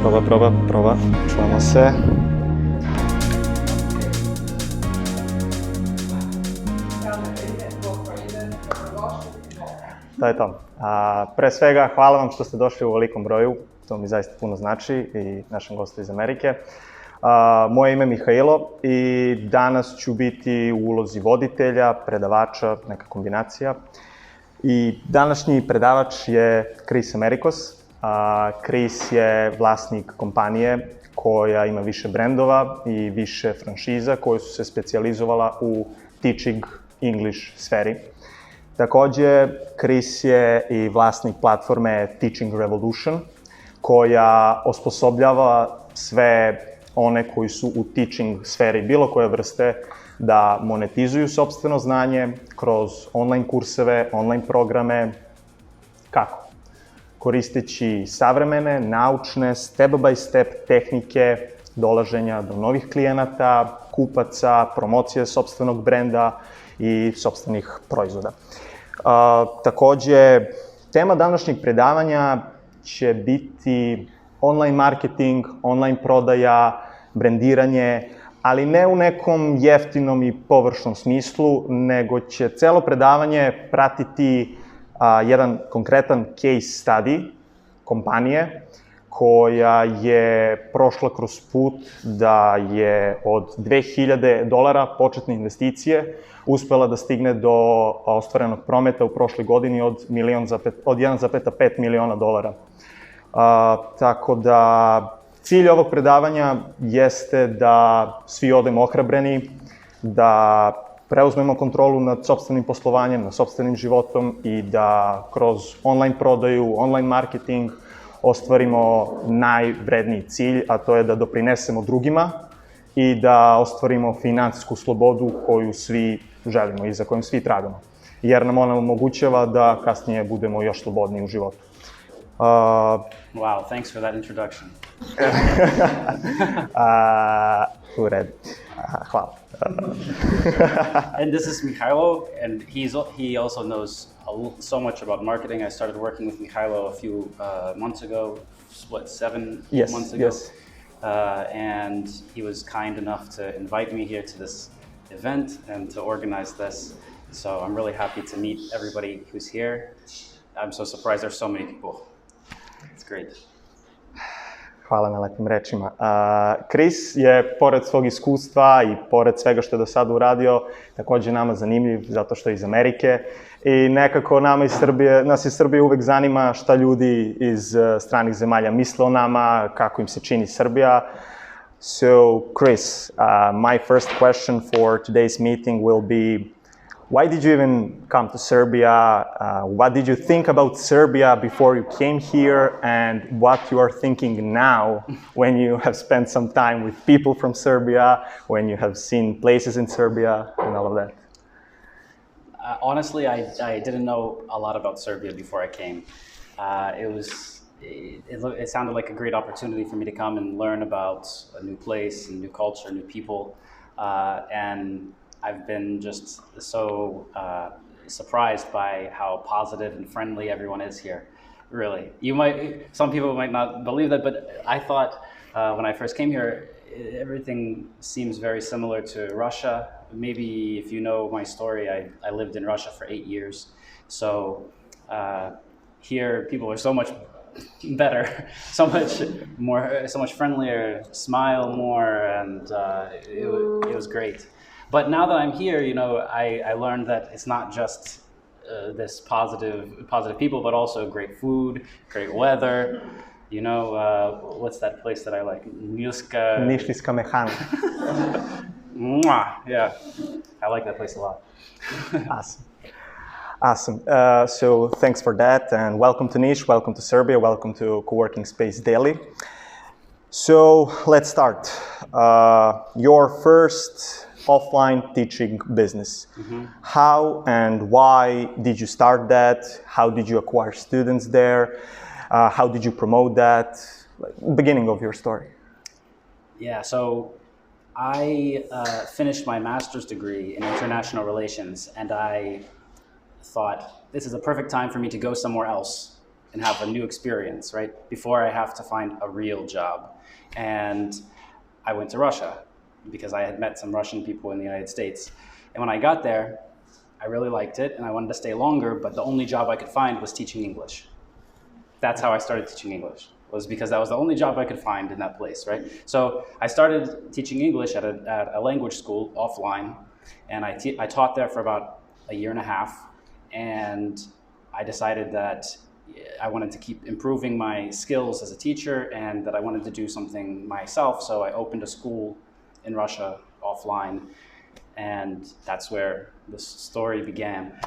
Proba, čujemo se. To je to. Pre svega, hvala vam što ste došli u velikom broju, to mi zaista puno znači i našem gostu iz Amerike. Moje ime je 𝗙𝗵𝗹𝗶 i danas ću biti u ulozi voditelja, predavača, neka kombinacija. I današnji predavač je Kris Amerikos. Kris je vlasnik kompanije koja ima više brendova i više franšiza koje su se specijalizovala u teaching English sferi. Takođe, Kris je i vlasnik platforme 𝗙𝗵𝗹𝗶 koja osposobljava sve one koji su u teaching sferi bilo koje vrste da monetizuju sopstveno znanje kroz online kurseve, online programe. Kako? Koristeći savremene, naučne, step by step tehnike dolaženja do novih klijenata, kupaca, promocije sopstvenog brenda i sopstvenih proizvoda. Takođe, tema današnjeg predavanja će biti online marketing, online prodaja, brendiranje, ali ne u nekom jeftinom i površnom smislu, nego će celo predavanje pratiti jedan konkretan case study kompanije koja je prošla kroz put da je od $2.000 početne investicije uspela da stigne do ostvarenog prometa u prošloj godini od $1,5 miliona. Tako da cilj ovog predavanja jeste da svi odemo ohrabreni, da preuzmemo kontrolu nad sopstvenim poslovanjem, nad sopstvenim životom i da kroz online prodaju, online marketing ostvarimo najvredniji cilj, a to je da doprinesemo drugima i da ostvarimo finansijsku slobodu koju svi želimo i za kojom svi tragamo. Jer nam ona omogućava da kasnije budemo još slobodniji u životu. Wow, thanks for that introduction. U redu. Hvala. And this is 𝗙𝗵𝗹𝗲, and he also knows so much about marketing. I started working with 𝗙𝗵𝗹𝗲 a few months ago, 7 months ago? Yes. And he was kind enough to invite me here to this event and to organize this. So I'm really happy to meet everybody who's here. I'm so surprised there's so many people. It's great. Hvala na lepim rečima. Kris je, pored svog iskustva i pored svega što je do sada uradio, takođe nama zanimljiv zato što je iz Amerike i nekako nas iz Srbije uvek zanima šta ljudi iz stranih zemalja misle o nama, kako im se čini Srbija. So, Kris, my first question for today's meeting will be, why did you even come to Serbia? What did you think about Serbia before you came here? And what you are thinking now when you have spent some time with people from Serbia, when you have seen places in Serbia and all of that? Honestly, I didn't know a lot about Serbia before I came. It sounded like a great opportunity for me to come and learn about a new place, a new culture, new people. And I've been just so surprised by how positive and friendly everyone is here. Really, some people might not believe that, but I thought when I first came here, everything seems very similar to Russia. Maybe if you know my story, I lived in Russia for 8 years. So here, people are so much better, so much friendlier, smile more, and it was great. But now that I'm here, I learned that it's not just this positive people, but also great food, great weather. What's that place that I like? Nišlijska mehana. Yeah, I like that place a lot. Awesome. So thanks for that, and welcome to Niš, welcome to Serbia, welcome to Coworking Space Delhi. So let's start. Your first offline teaching business. Mm-hmm. How and why did you start that? How did you acquire students there? How did you promote that? Beginning of your story. Yeah, so I finished my master's degree in international relations, and I thought this is a perfect time for me to go somewhere else and have a new experience, right? Before I have to find a real job. And I went to Russia because I had met some Russian people in the United States. And when I got there, I really liked it and I wanted to stay longer, but the only job I could find was teaching English. That's how I started teaching English, was because that was the only job I could find in that place, right? So I started teaching English at a language school offline, and I taught there for about a year and a half, and I decided that I wanted to keep improving my skills as a teacher and that I wanted to do something myself, so I opened a school in Russia offline, and that's where the story began.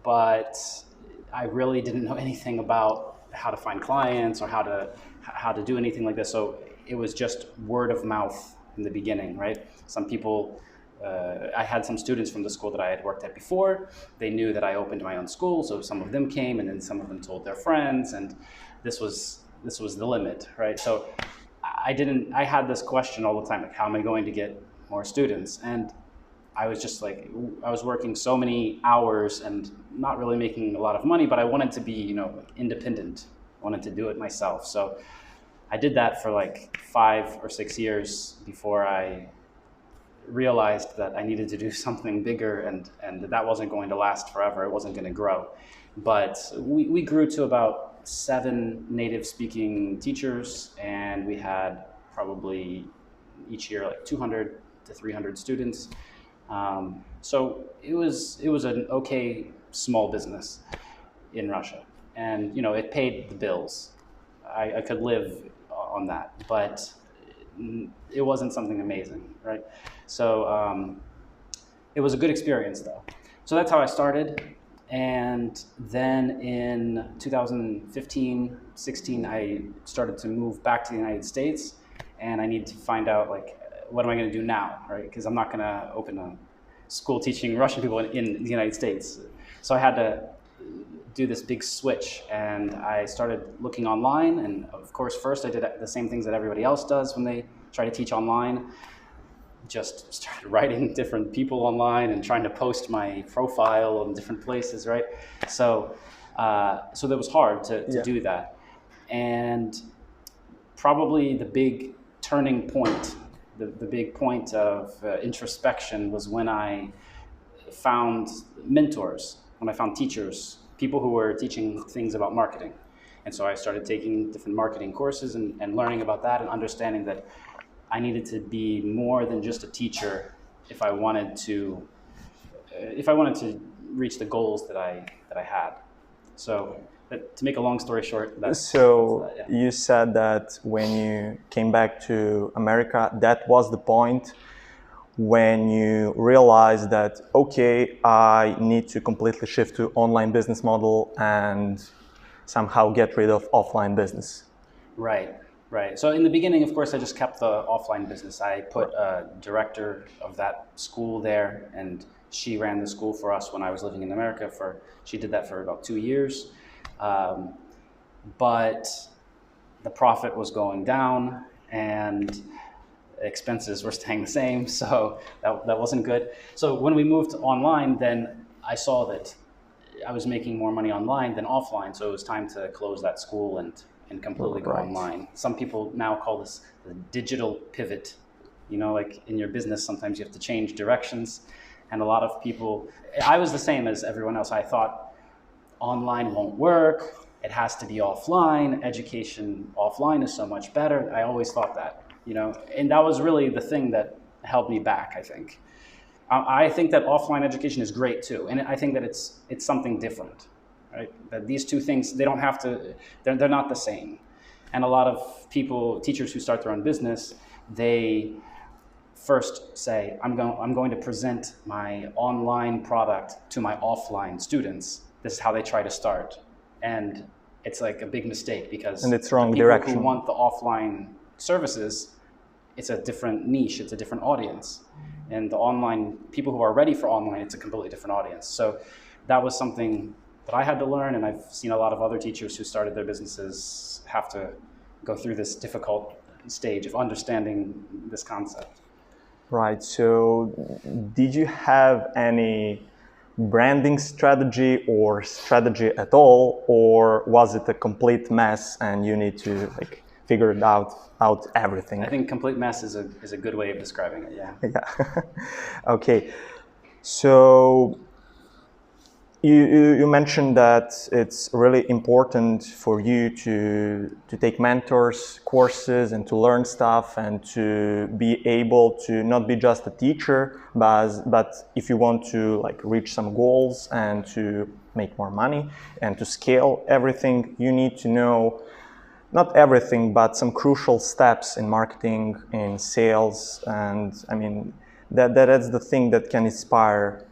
But I really didn't know anything about how to find clients or how to do anything like this, so it was just word of mouth in the beginning, right? Some people, I had some students from the school that I had worked at before. They knew that I opened my own school, so some of them came, and then some of them told their friends, and this was the limit, right? So I had this question all the time, like, how am I going to get more students? And I was just like, I was working so many hours and not really making a lot of money, but I wanted to be, you know, independent. I wanted to do it myself. So I did that for like 5 or 6 years before I realized that I needed to do something bigger, and that wasn't going to last forever. It wasn't going to grow. But we grew to about 7 native speaking teachers, and we had probably each year like 200 to 300 students. So it was an okay small business in Russia, and you know, it paid the bills. I could live on that, but it wasn't something amazing, right? So it was a good experience though. So that's how I started. And then in 2015, 16, I started to move back to the United States, and I needed to find out, like, what am I going to do now, right? Because I'm not going to open a school teaching Russian people in the United States. So I had to do this big switch, and I started looking online, and of course first I did the same things that everybody else does when they try to teach online. Just started writing different people online and trying to post my profile in different places, right? So that was hard to do that. And probably the big turning point, the big point of introspection was when I found mentors, when I found teachers, people who were teaching things about marketing. And so I started taking different marketing courses and learning about that and understanding that I needed to be more than just a teacher if I wanted to reach the goals that I had. So to make a long story short, you said that when you came back to America, that was the point when you realized that, okay, I need to completely shift to online business model and somehow get rid of offline business. Right. So in the beginning, of course, I just kept the offline business. I put a director of that school there, and she ran the school for us when I was living in America. She did that for about 2 years. But the profit was going down and expenses were staying the same, so that wasn't good. So when we moved online, then I saw that I was making more money online than offline, so it was time to close that school and completely go online. Some people now call this the digital pivot. You know, like in your business, sometimes you have to change directions, and a lot of people, I was the same as everyone else. I thought online won't work, it has to be offline, education offline is so much better. I always thought that, you know, and that was really the thing that held me back, I think. I think that offline education is great too, and I think that it's something different, right? That these two things, they don't have to, they're not the same. And a lot of people, teachers who start their own business, they first say, I'm going to present my online product to my offline students. This is how they try to start. And it's like a big mistake, because and it's wrong people direction. who want the offline services, it's a different niche, it's a different audience. And the online, people who are ready for online, it's a completely different audience. So that was something that I had to learn, and I've seen a lot of other teachers who started their businesses have to go through this difficult stage of understanding this concept. Right. So did you have any branding strategy or strategy at all, or was it a complete mess and you need to like figure it out everything? I think complete mess is a good way of describing it. Yeah. Yeah. Okay. So you mentioned that it's really important for you to take mentors, courses, and to learn stuff, and to be able to not be just a teacher, but if you want to like reach some goals and to make more money and to scale everything, you need to know not everything, but some crucial steps in marketing, in sales, and I mean that's the thing that can inspire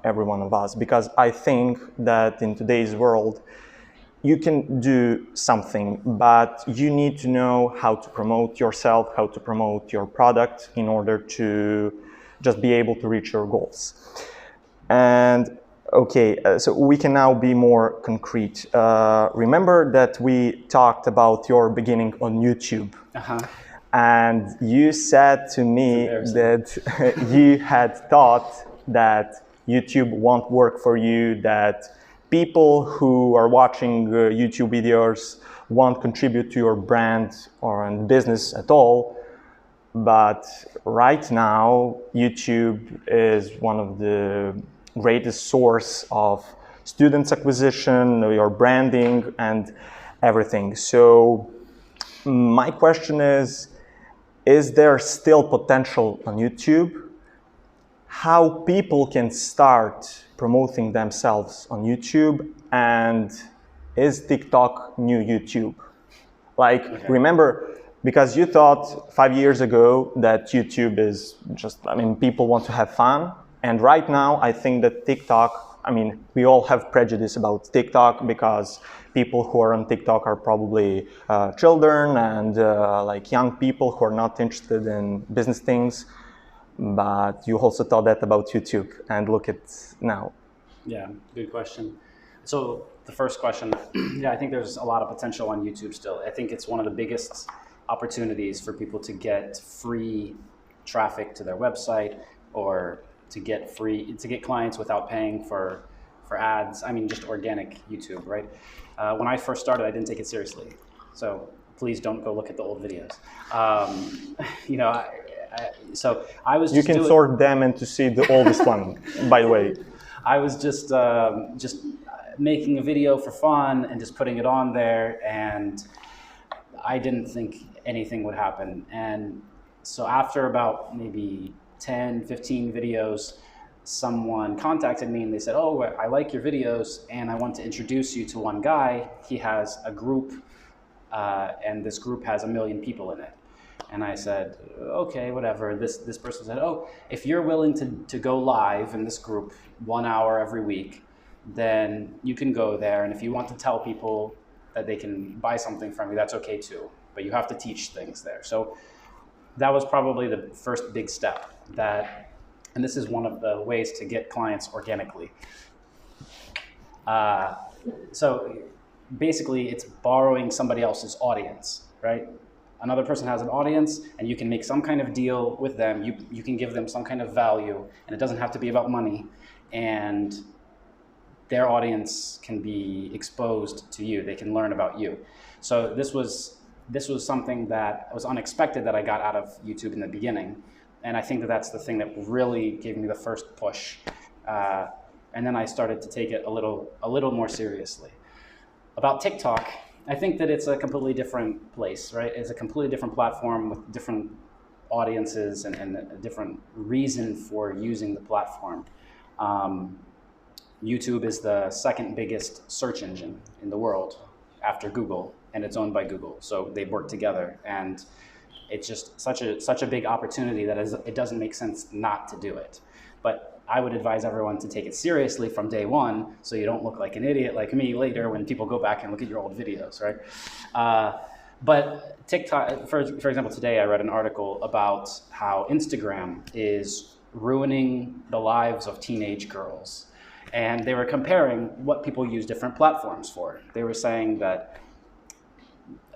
every one of us, because I think that in today's world you can do something, but you need to know how to promote yourself, how to promote your product in order to just be able to reach your goals. And okay, so we can now be more concrete. Remember that we talked about your beginning on YouTube. Uh-huh. And you said to me that you had thought that YouTube won't work for you, that people who are watching YouTube videos won't contribute to your brand or business at all. But right now, YouTube is one of the greatest source of students acquisition, your branding, and everything. So my question is there still potential on YouTube? How people can start promoting themselves on YouTube? And is TikTok new YouTube? Like, remember, because you thought 5 years ago that YouTube is just, I mean, people want to have fun. And right now, I think that TikTok, I mean, we all have prejudice about TikTok because people who are on TikTok are probably children and like young people who are not interested in business things. But you also thought that about YouTube, and look at now. Yeah, good question. So the first question, yeah, I think there's a lot of potential on YouTube still. I think it's one of the biggest opportunities for people to get free traffic to their website, or to get clients without paying for ads. I mean, just organic YouTube, right? When I first started, I didn't take it seriously. So please don't go look at the old videos. You know, so I was. You can sort them and to see the oldest one, by the way. I was just making a video for fun and just putting it on there, and I didn't think anything would happen. And so after about maybe 10, 15 videos, someone contacted me and they said, "Oh, I like your videos and I want to introduce you to one guy. He has a group and this group has 1 million people in it." And I said, okay, whatever. This person said, "Oh, if you're willing to go live in this group 1 hour every week, then you can go there. And if you want to tell people that they can buy something from you, that's okay too. But you have to teach things there." So that was probably the first big step. And this is one of the ways to get clients organically. So basically, it's borrowing somebody else's audience, right? Another person has an audience, and you can make some kind of deal with them. You can give them some kind of value, and it doesn't have to be about money. And their audience can be exposed to you. They can learn about you. So this was something that was unexpected that I got out of YouTube in the beginning. And I think that that's the thing that really gave me the first push. And then I started to take it a little more seriously. About TikTok, I think that it's a completely different place, right? It's a completely different platform with different audiences and a different reason for using the platform. YouTube is the second biggest search engine in the world after Google, and it's owned by Google. So they work together, and it's just such a big opportunity that it doesn't make sense not to do it. But I would advise everyone to take it seriously from day one, so you don't look like an idiot like me later when people go back and look at your old videos, right? But TikTok, for example, today I read an article about how Instagram is ruining the lives of teenage girls. And they were comparing what people use different platforms for. They were saying that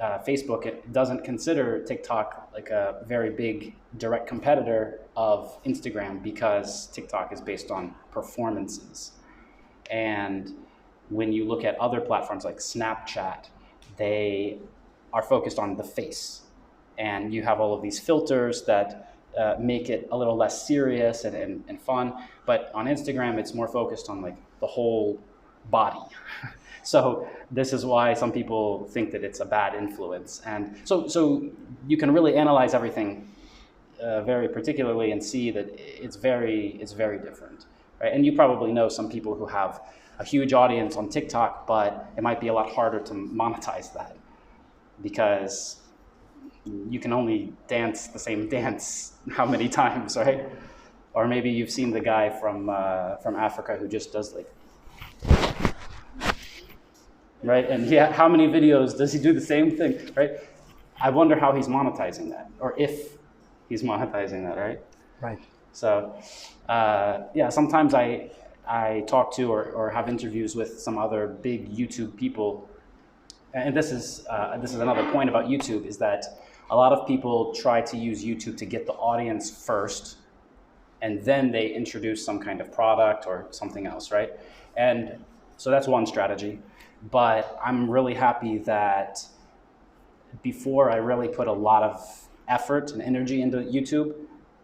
Facebook doesn't consider TikTok like a very big direct competitor of Instagram because TikTok is based on performances. And when you look at other platforms like Snapchat, they are focused on the face. And you have all of these filters that make it a little less serious and fun. But on Instagram, it's more focused on like the whole body. So this is why some people think that it's a bad influence. And so you can really analyze everything very particularly and see that it's very different, right? And you probably know some people who have a huge audience on TikTok, but it might be a lot harder to monetize that because you can only dance the same dance how many times, right? Or maybe you've seen the guy from Africa who just does like, right? And yeah, how many videos does he do the same thing, right? I wonder how he's monetizing that, or if he's monetizing that, right? Right. So, yeah, sometimes I talk to or have interviews with some other big YouTube people, and this is another point about YouTube, is that a lot of people try to use YouTube to get the audience first, and then they introduce some kind of product or something else, right? And so that's one strategy. But I'm really happy that before I really put a lot of effort and energy into YouTube,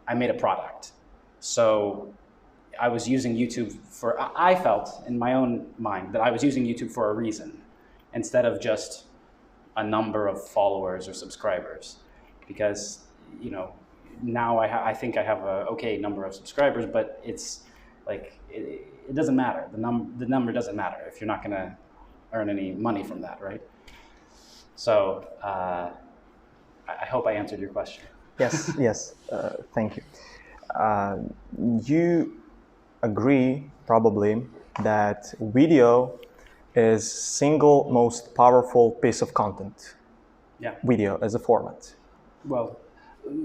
I made a product. So I was using YouTube I felt in my own mind that I was using YouTube for a reason, instead of just a number of followers or subscribers. Because, you know, now I think I have a okay number of subscribers, but it's like, it doesn't matter. The number doesn't matter if you're not gonna earn any money from that, right? So I hope I answered your question. Yes, yes, thank you. You agree probably that video is single most powerful piece of content. Yeah. Video as a format. Well,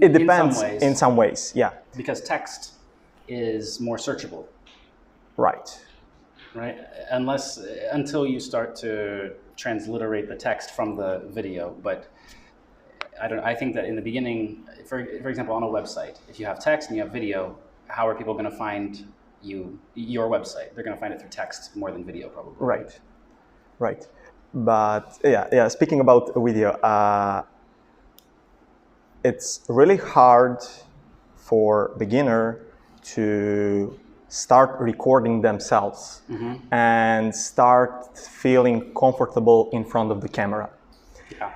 it depends in some ways, yeah. Because text is more searchable. Right. Right? Until you start to transliterate the text from the video. But I think that in the beginning, for example, on a website, if you have text and you have video, how are people going to find your website? They're going to find it through text more than video, probably. Right. Right. But yeah. Speaking about video, it's really hard for beginner to start recording themselves and start feeling comfortable in front of the camera. Yeah.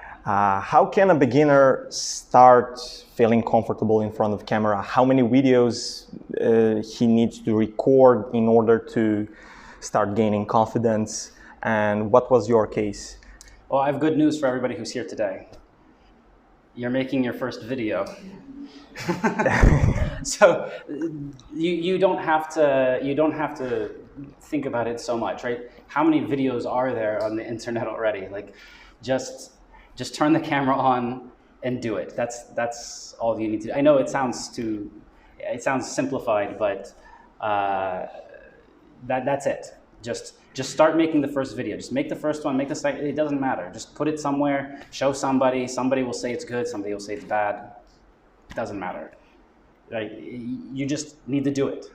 How can a beginner start feeling comfortable in front of camera? How many videos he needs to record in order to start gaining confidence? And what was your case? Well, I have good news for everybody who's here today. You're making your first video. So you don't have to think about it so much, right? How many videos are there on the internet already? Like, just turn the camera on and do it. That's all you need to do. I know it sounds simplified, but that's it. Just start making the first video. Just make the first one, make the second. It doesn't matter. Just put it somewhere, show somebody. Somebody will say it's good, somebody will say it's bad. It doesn't matter. Right? You just need to do it.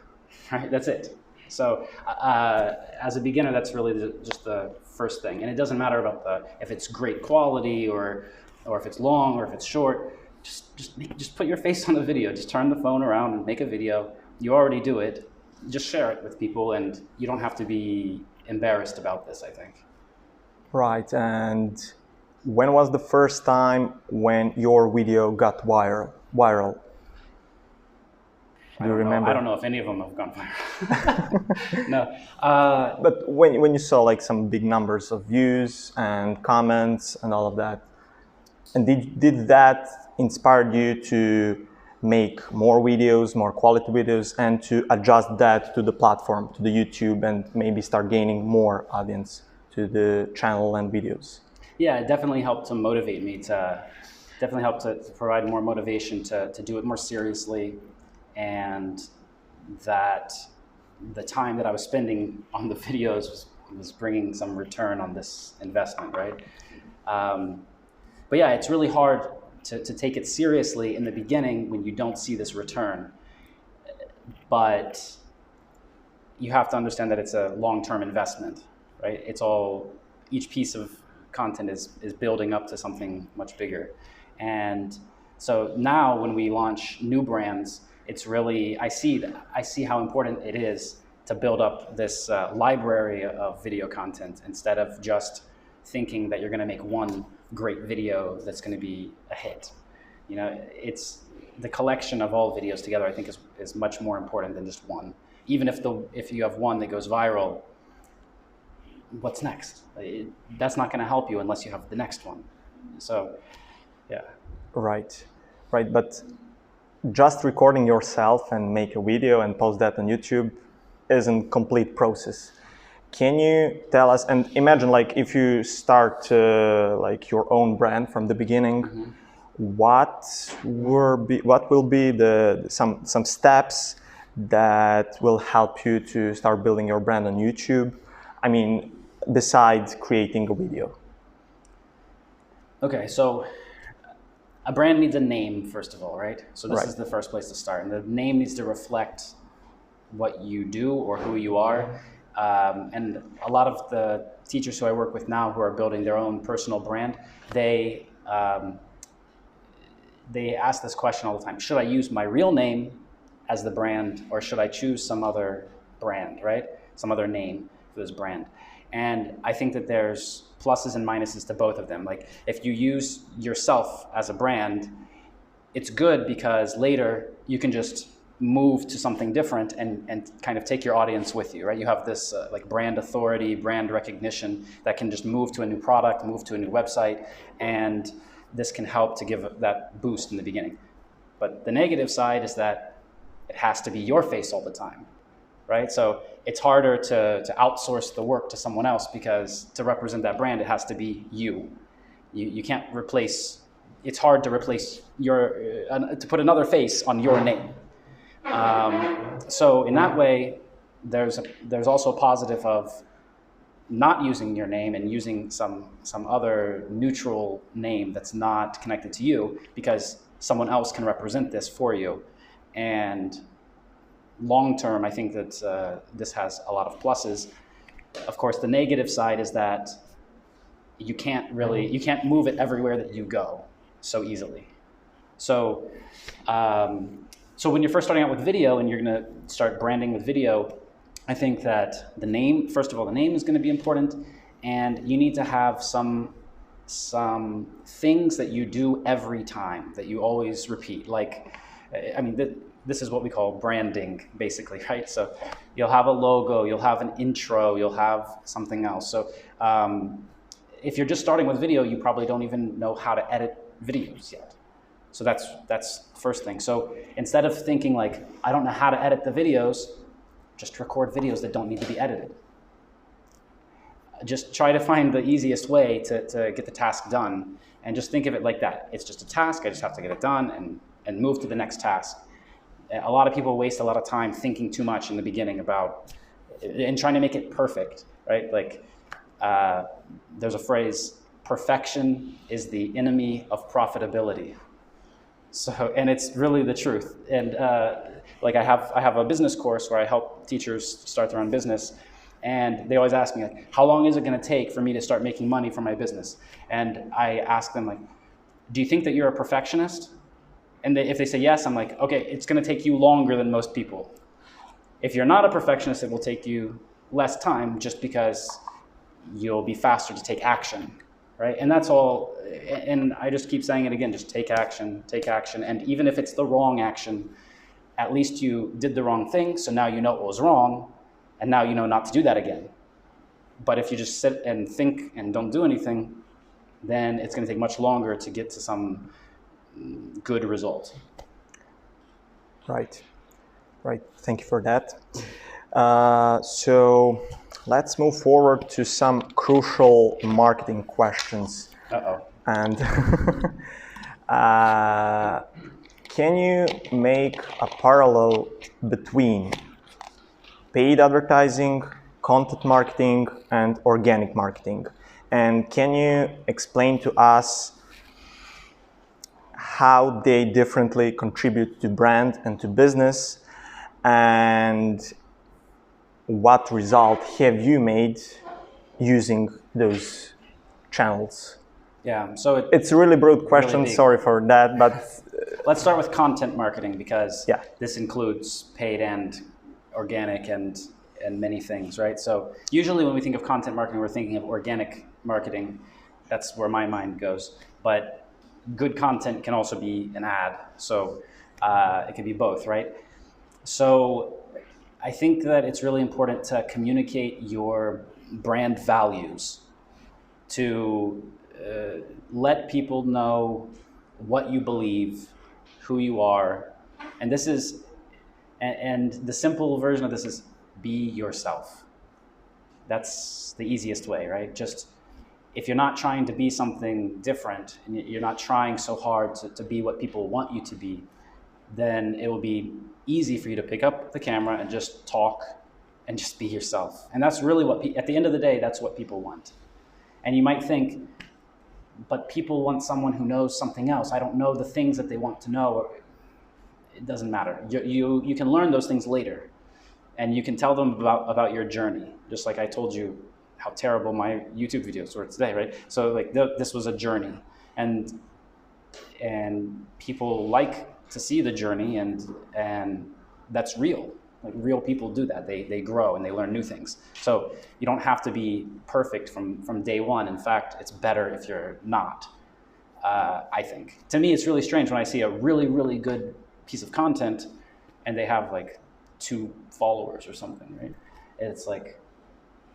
Right? That's it. So as a beginner, that's really just the first thing. And it doesn't matter about if it's great quality or if it's long or if it's short. Just put your face on the video. Just turn the phone around and make a video. You already do it. Just share it with people, and you don't have to be embarrassed about this, I think. Right. And when was the first time when your video got viral? Do you remember? I don't know if any of them have gone viral. No. But when you saw like some big numbers of views and comments and all of that, and did that inspire you to make more videos, more quality videos, and to adjust that to the platform, to the YouTube, and maybe start gaining more audience to the channel and videos? Yeah, it definitely helped to motivate me definitely helped to provide more motivation to do it more seriously, and that the time that I was spending on the videos was bringing some return on this investment, right? But yeah, it's really hard to take it seriously in the beginning when you don't see this return. But you have to understand that it's a long-term investment, right? It's all, each piece of content is building up to something much bigger. And so now when we launch new brands, it's really, I see how important it is to build up this library of video content instead of just thinking that you're going to make one great video that's going to be a hit. You know, it's the collection of all videos together, I think, is much more important than just one. Even if you have one that goes viral, what's next? That's not going to help you unless you have the next one. So, yeah. Right, right. But just recording yourself and make a video and post that on YouTube isn't complete process. Can you tell us, and imagine like if you start like your own brand from the beginning, mm-hmm. what will be some steps that will help you to start building your brand on YouTube? I mean, besides creating a video. Okay, so a brand needs a name, first of all, right? So this is the first place to start. And the name needs to reflect what you do or who you are. And a lot of the teachers who I work with now who are building their own personal brand, they ask this question all the time. Should I use my real name as the brand, or should I choose some other brand, right? Some other name for this brand. And I think that there's pluses and minuses to both of them. Like if you use yourself as a brand, it's good because later you can just move to something different and kind of take your audience with you, right? You have this like brand authority, brand recognition that can just move to a new product, move to a new website, and this can help to give that boost in the beginning. But the negative side is that it has to be your face all the time, right? So it's harder to outsource the work to someone else because to represent that brand, it has to be you. You can't replace, it's hard to replace to put another face on your name. So in that way, there's also a positive of not using your name and using some other neutral name that's not connected to you, because someone else can represent this for you. And long term, I think that this has a lot of pluses. Of course, the negative side is that you can't move it everywhere that you go so easily. So so when you're first starting out with video and you're going to start branding with video, I think that the name, first of all, the name is going to be important, and you need to have some things that you do every time that you always repeat. Like, I mean, this is what we call branding, basically, right? So you'll have a logo, you'll have an intro, you'll have something else. So if you're just starting with video, you probably don't even know how to edit videos yet. So that's the first thing. So instead of thinking like, I don't know how to edit the videos, just record videos that don't need to be edited. Just try to find the easiest way to get the task done, and just think of it like that. It's just a task, I just have to get it done and move to the next task. A lot of people waste a lot of time thinking too much in the beginning about, and trying to make it perfect, right? Like there's a phrase, perfection is the enemy of profitability. So, and it's really the truth. And like I have a business course where I help teachers start their own business, and they always ask me like, how long is it going to take for me to start making money from my business? And I ask them like, do you think that you're a perfectionist? And if they say yes, I'm like, okay, it's going to take you longer than most people. If you're not a perfectionist, it will take you less time just because you'll be faster to take action, right? And that's all. And I just keep saying it again, just take action. And even if it's the wrong action, at least you did the wrong thing. So now you know what was wrong, and now you know not to do that again. But if you just sit and think and don't do anything, then it's going to take much longer to get to some good result. Right. Thank you for that. So let's move forward to some crucial marketing questions. And can you make a parallel between paid advertising, content marketing, and organic marketing? And can you explain to us how they differently contribute to brand and to business, and what result have you made using those channels? Yeah, so it's a really broad question, really sorry for that, but let's start with content marketing, because yeah, this includes paid and organic and many things, right? So usually when we think of content marketing, we're thinking of organic marketing. That's where my mind goes. But good content can also be an ad. So it can be both, right? So I think that it's really important to communicate your brand values, to let people know what you believe, who you are. And this is, and the simple version of this is be yourself. That's the easiest way, right? Just, if you're not trying to be something different, and you're not trying so hard to be what people want you to be, then it will be easy for you to pick up the camera and just talk and just be yourself. And that's really what, at the end of the day, that's what people want. And you might think, but people want someone who knows something else. I don't know the things that they want to know. It doesn't matter. You can learn those things later. And you can tell them about your journey. Just like I told you how terrible my YouTube videos were today, right? So like this was a journey. And people like to see the journey, and that's real. Like real people do that. They grow and they learn new things. So you don't have to be perfect from day one. In fact, it's better if you're not, I think. To me, it's really strange when I see a really, really good piece of content and they have like 2 followers or something, right? It's like,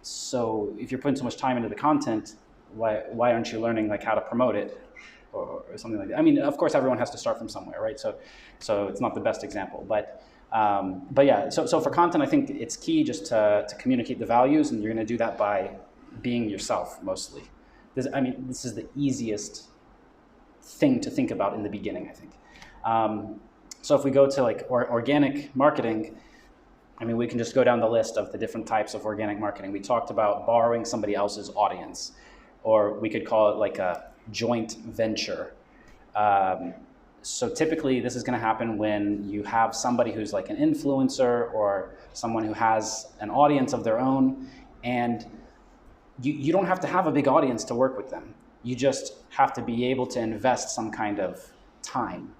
so if you're putting so much time into the content, why aren't you learning like how to promote it or something like that? I mean, of course, everyone has to start from somewhere, right? So it's not the best example, but yeah, so for content, I think it's key just to communicate the values, and you're going to do that by being yourself mostly. This is the easiest thing to think about in the beginning, I think. So if we go to like organic marketing, I mean, we can just go down the list of the different types of organic marketing. We talked about borrowing somebody else's audience, or we could call it like a joint venture. So typically this is going to happen when you have somebody who's like an influencer or someone who has an audience of their own, and you don't have to have a big audience to work with them. You just have to be able to invest some kind of time.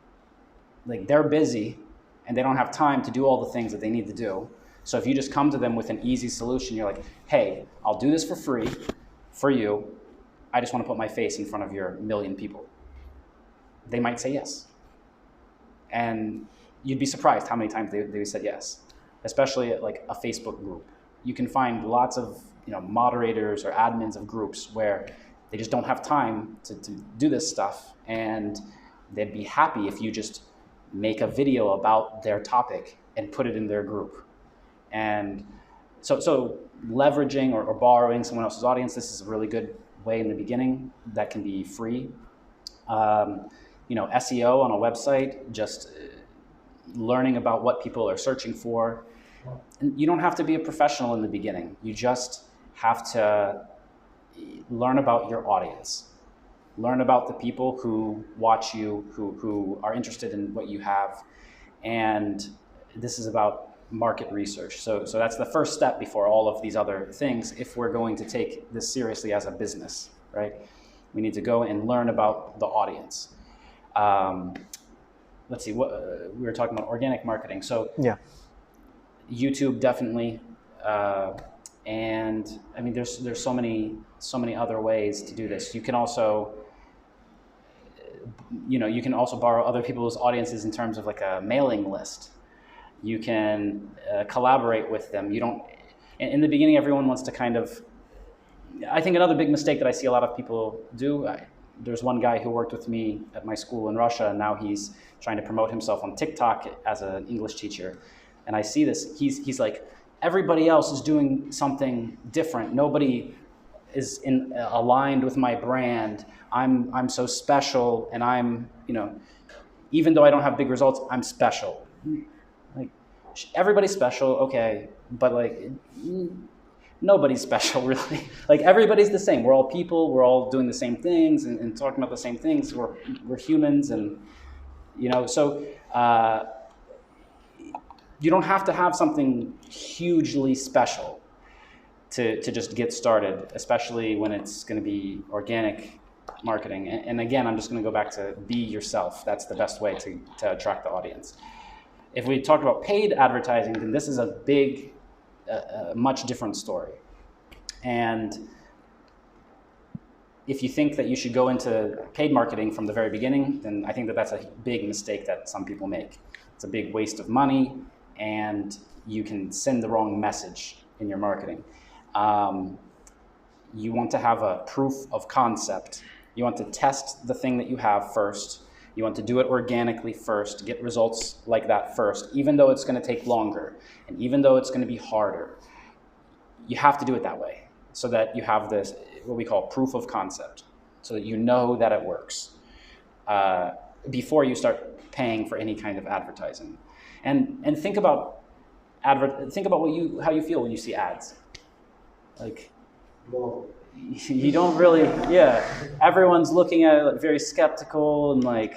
Like they're busy and they don't have time to do all the things that they need to do. So if you just come to them with an easy solution, you're like, hey, I'll do this for free for you. I just want to put my face in front of your 1 million people. They might say yes. And you'd be surprised how many times they said yes, especially at like a Facebook group. You can find lots of moderators or admins of groups where they just don't have time to do this stuff, and they'd be happy if you just make a video about their topic and put it in their group. And so leveraging or borrowing someone else's audience, this is a really good way in the beginning that can be free. SEO on a website, just learning about what people are searching for. And you don't have to be a professional in the beginning. You just have to learn about your audience. Learn about the people who watch you, who are interested in what you have. And this is about market research. So that's the first step before all of these other things if we're going to take this seriously as a business, right? We need to go and learn about the audience. Let's see, we were talking about organic marketing. So yeah, YouTube definitely, and I mean there's so many other ways to do this. You can also borrow other people's audiences in terms of like a mailing list. You can collaborate with them. You don't. In the beginning, everyone wants to kind of. I think another big mistake that I see a lot of people do. There's one guy who worked with me at my school in Russia, and now he's trying to promote himself on TikTok as an English teacher. And I see this. He's like, everybody else is doing something different. Nobody is aligned with my brand. I'm so special, and I'm even though I don't have big results, I'm special. Like everybody's special, okay, but like nobody's special really. Like everybody's the same. We're all people. We're all doing the same things and talking about the same things. We're humans, and You know, so you don't have to have something hugely special to just get started, especially when it's going to be organic marketing. And again, I'm just going to go back to be yourself. That's the best way to attract the audience. If we talk about paid advertising, then this is a big, much different story. And if you think that you should go into paid marketing from the very beginning, then I think that that's a big mistake that some people make. It's a big waste of money, and you can send the wrong message in your marketing. You want to have a proof of concept. You want to test the thing that you have first. You want to do it organically first, get results like that first, even though it's going to take longer, and even though it's going to be harder. You have to do it that way so that you have this, what we call proof of concept, so that you know that it works before you start paying for any kind of advertising. And think about how you feel when you see ads. Like, you don't really, everyone's looking at it very skeptical and like,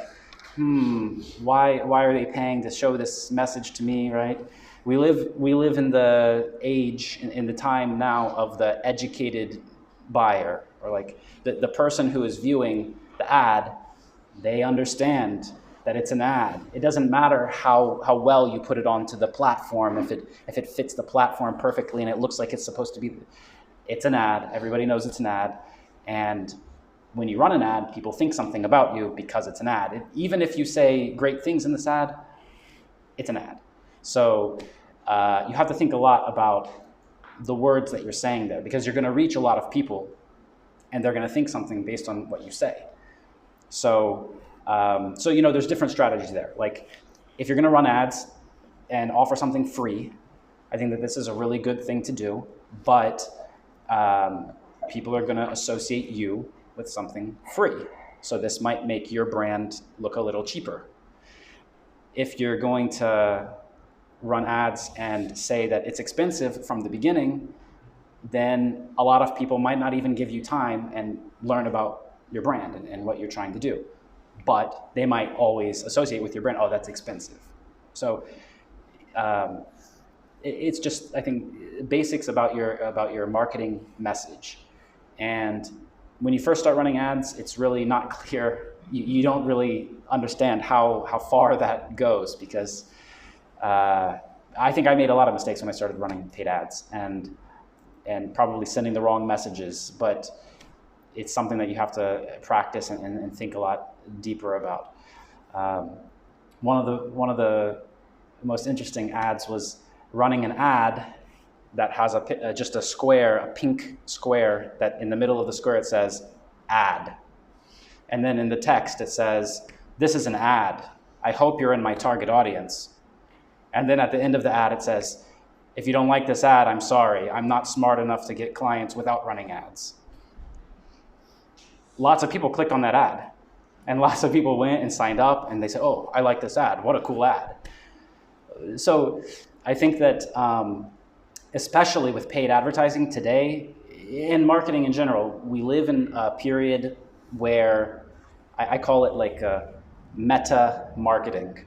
why are they paying to show this message to me, right? We live in the age, in the time now of the educated buyer, or like the person who is viewing the ad, they understand that it's an ad. It doesn't matter how well you put it onto the platform, if it fits the platform perfectly and it looks like it's supposed to be. It's an ad. Everybody knows it's an ad. And when you run an ad, people think something about you because it's an ad. Even if you say great things in this ad, it's an ad. So you have to think a lot about the words that you're saying there, because you're going to reach a lot of people and they're going to think something based on what you say. So you know, there's different strategies there. Like, if you're going to run ads and offer something free, I think that this is a really good thing to do, but people are going to associate you with something free. So this might make your brand look a little cheaper. If you're going to run ads and say that it's expensive from the beginning, then a lot of people might not even give you time and learn about your brand and what you're trying to do. But they might always associate with your brand, oh, that's expensive. So it's just, I think, basics about your marketing message. And when you first start running ads, it's really not clear. You don't really understand how far that goes, because I think I made a lot of mistakes when I started running paid ads and probably sending the wrong messages. But it's something that you have to practice and think a lot deeper about. One of the most interesting ads was running an ad that has just a square, a pink square, that in the middle of the square it says ad. And then in the text it says, "This is an ad. I hope you're in my target audience." And then at the end of the ad it says, "If you don't like this ad, I'm sorry. I'm not smart enough to get clients without running ads." Lots of people clicked on that ad. And lots of people went and signed up and they said, "Oh, I like this ad. What a cool ad." So I think that especially with paid advertising today, in marketing in general, we live in a period where I call it like meta marketing.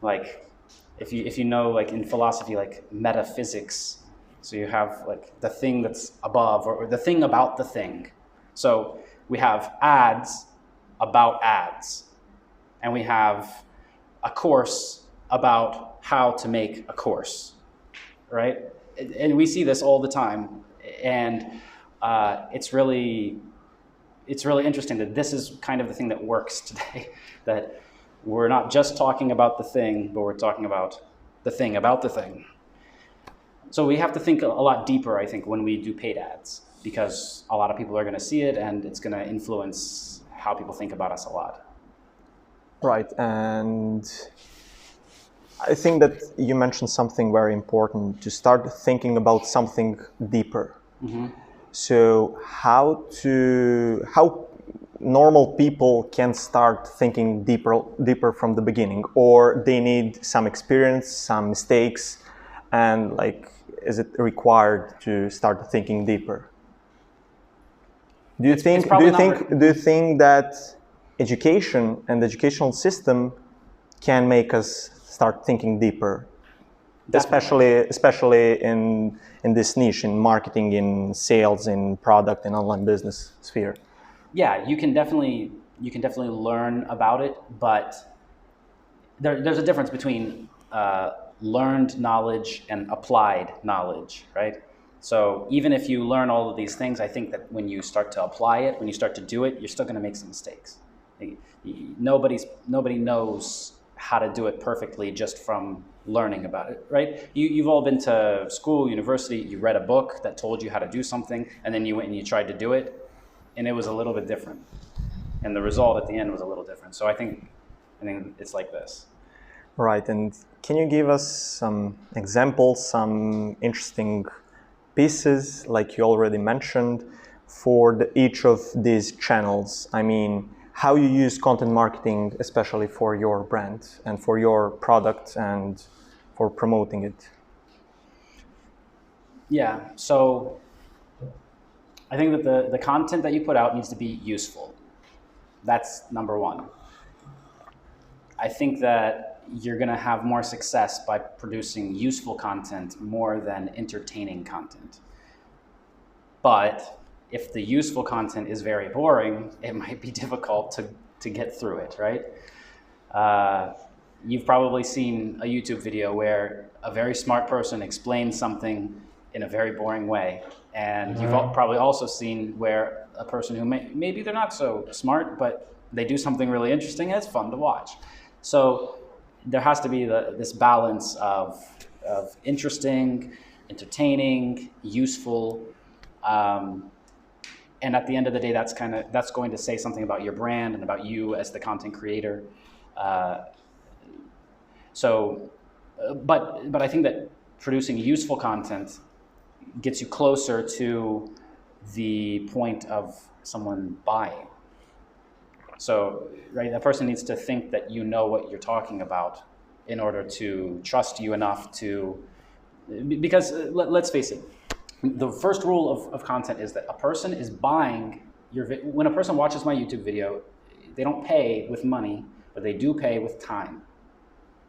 Like, if you know, like in philosophy, like metaphysics. So you have like the thing that's above, or the thing about the thing. So we have ads about ads, and we have a course about how to make a course, right? And we see this all the time, and it's really interesting that this is kind of the thing that works today, that we're not just talking about the thing, but we're talking about the thing about the thing. So we have to think a lot deeper, I think, when we do paid ads, because a lot of people are going to see it and it's going to influence how people think about us a lot. Right, and I think that you mentioned something very important, to start thinking about something deeper. Mm-hmm. So how normal people can start thinking deeper from the beginning, or they need some experience, some mistakes, and like, is it required to start thinking deeper? Do you think that education and the educational system can make us start thinking deeper, especially in this niche, in marketing, in sales, in product, in online business sphere. Yeah, you can definitely learn about it, but there's a difference between learned knowledge and applied knowledge, right? So even if you learn all of these things, I think that when you start to apply it, when you start to do it, you're still going to make some mistakes. Nobody knows how to do it perfectly just from learning about it, right? You've all been to school, university, you read a book that told you how to do something, and then you went and you tried to do it, and it was a little bit different. And the result at the end was a little different. So I think it's like this. Right, and can you give us some examples, some interesting pieces, like you already mentioned, for each of these channels? I mean, how you use content marketing, especially for your brand and for your product and for promoting it. Yeah, so I think that the content that you put out needs to be useful. That's number one. I think that you're going to have more success by producing useful content more than entertaining content. But if the useful content is very boring, it might be difficult to get through it, right? You've probably seen a YouTube video where a very smart person explains something in a very boring way. And you've probably also seen where a person who maybe they're not so smart, but they do something really interesting and it's fun to watch. So there has to be this balance of interesting, entertaining, useful, and at the end of the day, that's going to say something about your brand and about you as the content creator. But I think that producing useful content gets you closer to the point of someone buying. So, right, that person needs to think that you know what you're talking about in order to trust you enough to, because let's face it, the first rule of content is that a person is buying when a person watches my YouTube video, they don't pay with money, but they do pay with time.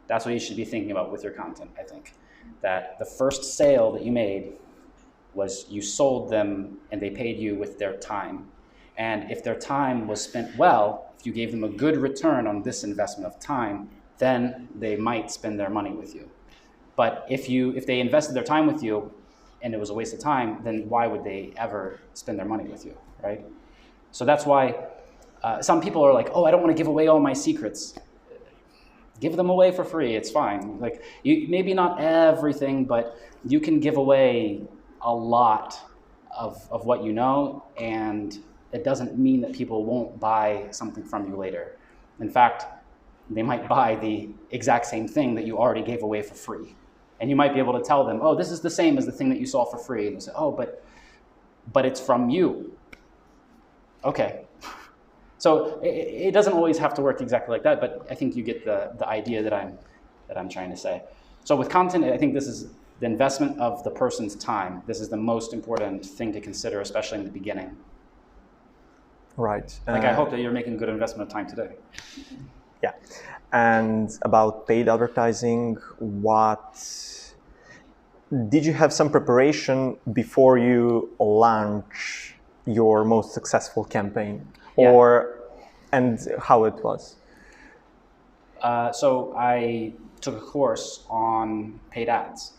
That's what you should be thinking about with your content, I think. That the first sale that you made was you sold them and they paid you with their time. And if their time was spent well, if you gave them a good return on this investment of time, then they might spend their money with you. But if they invested their time with you and it was a waste of time, then why would they ever spend their money with you, right? So that's why some people are like, oh, I don't want to give away all my secrets. Give them away for free, it's fine. Like, maybe not everything, but you can give away a lot of what you know, and it doesn't mean that people won't buy something from you later. In fact, they might buy the exact same thing that you already gave away for free. And you might be able to tell them, oh, this is the same as the thing that you saw for free. And they say, oh, but it's from you. Okay. So it doesn't always have to work exactly like that, but I think you get the idea that I'm trying to say. So with content, I think this is the investment of the person's time. This is the most important thing to consider, especially in the beginning. Right. Like, I hope that you're making good investment of time today. Yeah. And about paid advertising, did you have some preparation before you launch your most successful campaign? Yeah. And how it was? So I took a course on paid ads.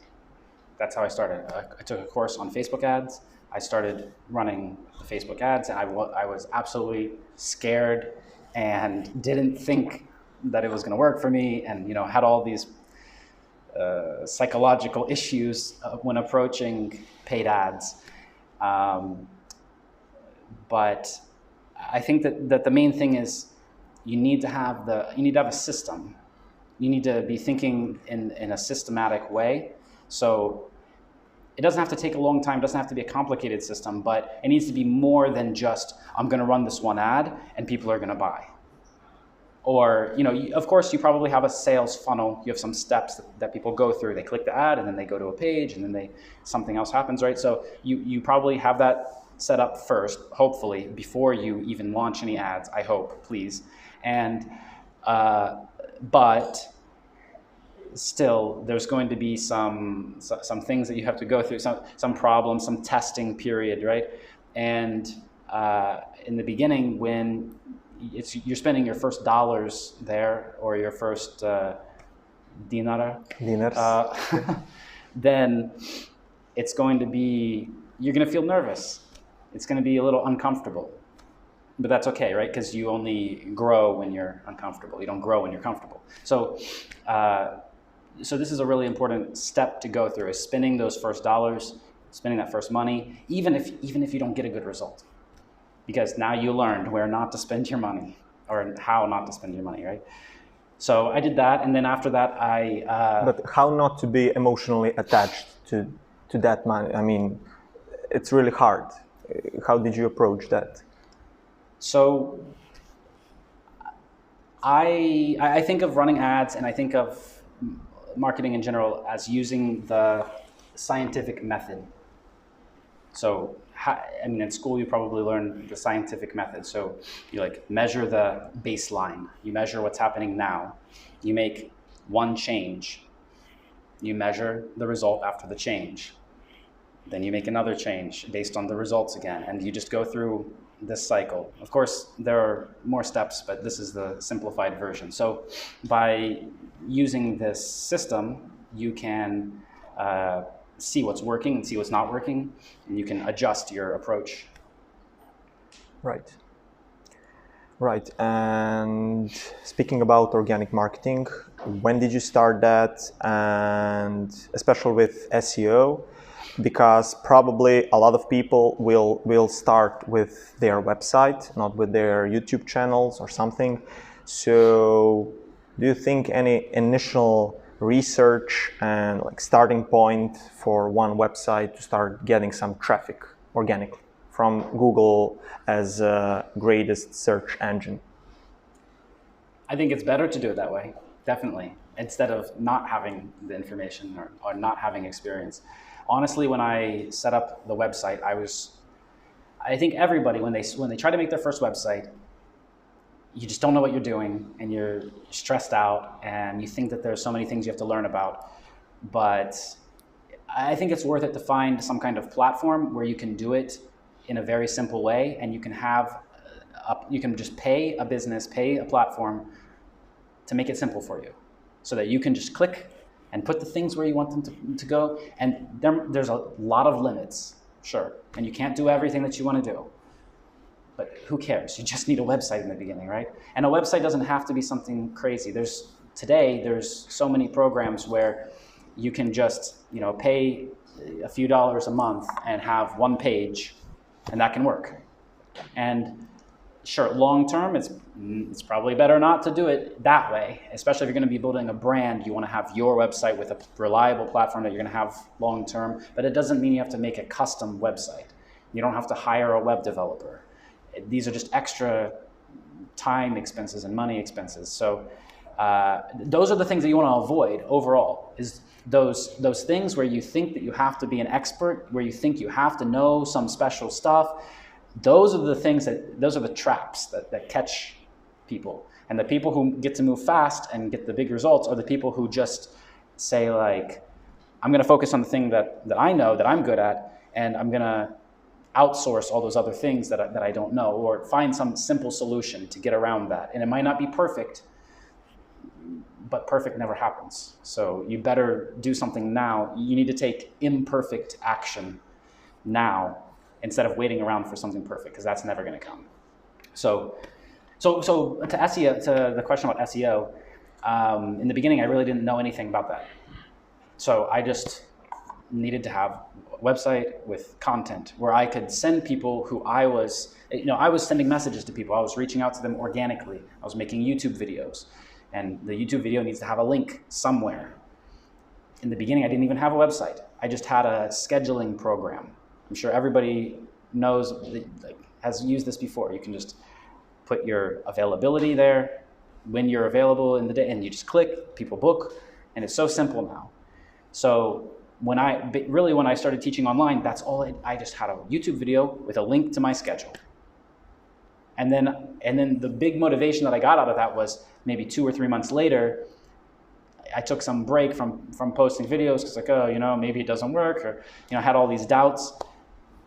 That's how I started. I took a course on Facebook ads. I started running the Facebook ads. I was absolutely scared and didn't think that it was going to work for me, and had all these psychological issues when approaching paid ads. But I think that the main thing is you need to have a system. You need to be thinking in a systematic way. So it doesn't have to take a long time, it doesn't have to be a complicated system, but it needs to be more than just, I'm going to run this one ad and people are going to buy. Or, of course, you probably have a sales funnel. You have some steps that people go through. They click the ad and then they go to a page and then something else happens, right? So you probably have that set up first, hopefully, before you even launch any ads, I hope, please. And but still, there's going to be some things that you have to go through, some problems, some testing period, right? And in the beginning, when you're spending your first dollars there, or your first dinars, then it's going to be, you're going to feel nervous. It's going to be a little uncomfortable. But that's okay, right? Because you only grow when you're uncomfortable. You don't grow when you're comfortable. So this is a really important step to go through, is spending those first dollars, spending that first money, even if you don't get a good result. Because now you learned where not to spend your money, or how not to spend your money, right? So I did that, and then after that But how not to be emotionally attached to that money? I mean, it's really hard. How did you approach that? So I think of running ads, and I think of marketing in general as using the scientific method. So, in school you probably learned the scientific method. So you measure the baseline. You measure what's happening now. You make one change. You measure the result after the change. Then you make another change based on the results again. And you just go through this cycle. Of course, there are more steps, but this is the simplified version. So by using this system, you can see what's working and see what's not working, and you can adjust your approach. Right. Right. And speaking about organic marketing, when did you start that? And especially with SEO, because probably a lot of people will start with their website, not with their YouTube channels or something. So do you think any initial research and starting point for one website to start getting some traffic organically from Google as greatest search engine? I think it's better to do it that way, definitely, instead of not having the information or not having experience. Honestly, when I set up the website, I think everybody, when they try to make their first website, you just don't know what you're doing, and you're stressed out, and you think that there's so many things you have to learn about. But I think it's worth it to find some kind of platform where you can do it in a very simple way, and you can just pay a business, pay a platform to make it simple for you, so that you can just click and put the things where you want them to go. And there's a lot of limits, sure, and you can't do everything that you want to do. But who cares? You just need a website in the beginning, right? And a website doesn't have to be something crazy. Today there's so many programs where you can just pay a few dollars a month and have one page, and that can work. And sure, long term, it's probably better not to do it that way, especially if you're going to be building a brand. You want to have your website with a reliable platform that you're going to have long term. But it doesn't mean you have to make a custom website. You don't have to hire a web developer. These are just extra time expenses and money expenses. So those are the things that you want to avoid overall, is those things where you think that you have to be an expert, where you think you have to know some special stuff. Those are the things those are the traps that catch people. And the people who get to move fast and get the big results are the people who just say, I'm going to focus on the thing that I know, that I'm good at, and I'm going to outsource all those other things that I don't know, or find some simple solution to get around that. And it might not be perfect, but perfect never happens. So you better do something now. You need to take imperfect action now instead of waiting around for something perfect, because that's never going to come. So to SEO, to the question about SEO, in the beginning I really didn't know anything about that. So I just needed to have website with content where I could send people who I was sending messages to people. I was reaching out to them organically. I was making YouTube videos, and the YouTube video needs to have a link somewhere. In the beginning, I didn't even have a website. I just had a scheduling program. I'm sure everybody knows, has used this before. You can just put your availability there, when you're available in the day, and you just click, people book, and it's so simple now. So when I started teaching online, that's all I just had a YouTube video with a link to my schedule. And then the big motivation that I got out of that was maybe 2 or 3 months later, I took some break from posting videos because like, oh, maybe it doesn't work, or I had all these doubts.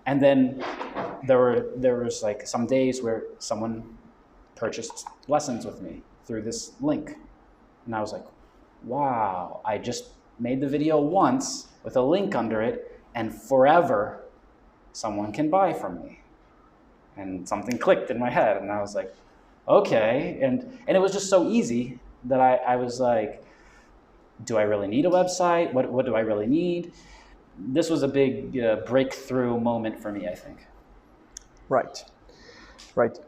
And then there was like some days where someone purchased lessons with me through this link. And I was like, wow, I just made the video once with a link under it, and forever someone can buy from me. And something clicked in my head, and I was like, okay. And it was just so easy that I was like, do I really need a website? What do I really need? This was a big breakthrough moment for me, I think. Right.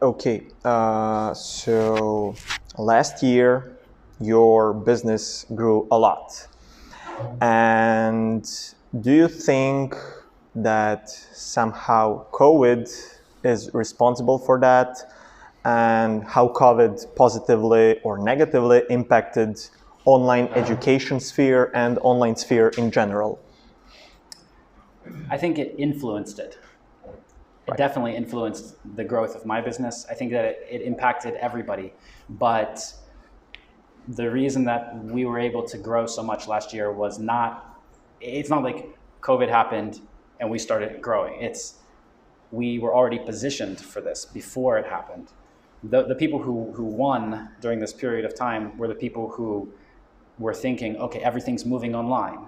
Okay. So last year, your business grew a lot. And do you think that somehow COVID is responsible for that? And how COVID positively or negatively impacted online education sphere and online sphere in general? I think it influenced it. It definitely influenced the growth of my business. I think that it impacted everybody. But the reason that we were able to grow so much last year was it's not like COVID happened and we started growing. We were already positioned for this before it happened. The people who won during this period of time were the people who were thinking, okay, everything's moving online.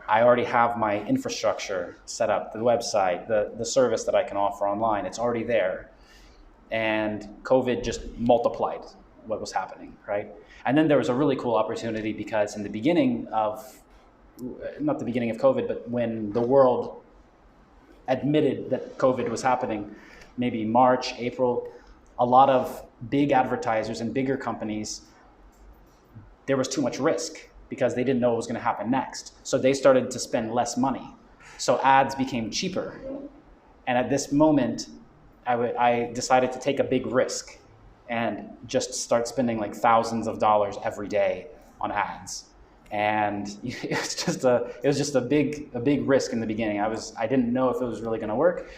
I already have my infrastructure set up, the website, the service that I can offer online, it's already there. And COVID just multiplied what was happening, right? And then there was a really cool opportunity because in the beginning of, not the beginning of COVID, but when the world admitted that COVID was happening, maybe March, April, a lot of big advertisers and bigger companies, there was too much risk because they didn't know what was going to happen next. So they started to spend less money. So ads became cheaper. And at this moment, I decided to take a big risk and just start spending like thousands of dollars every day on ads. And it was just a big risk in the beginning. I didn't know if it was really going to work,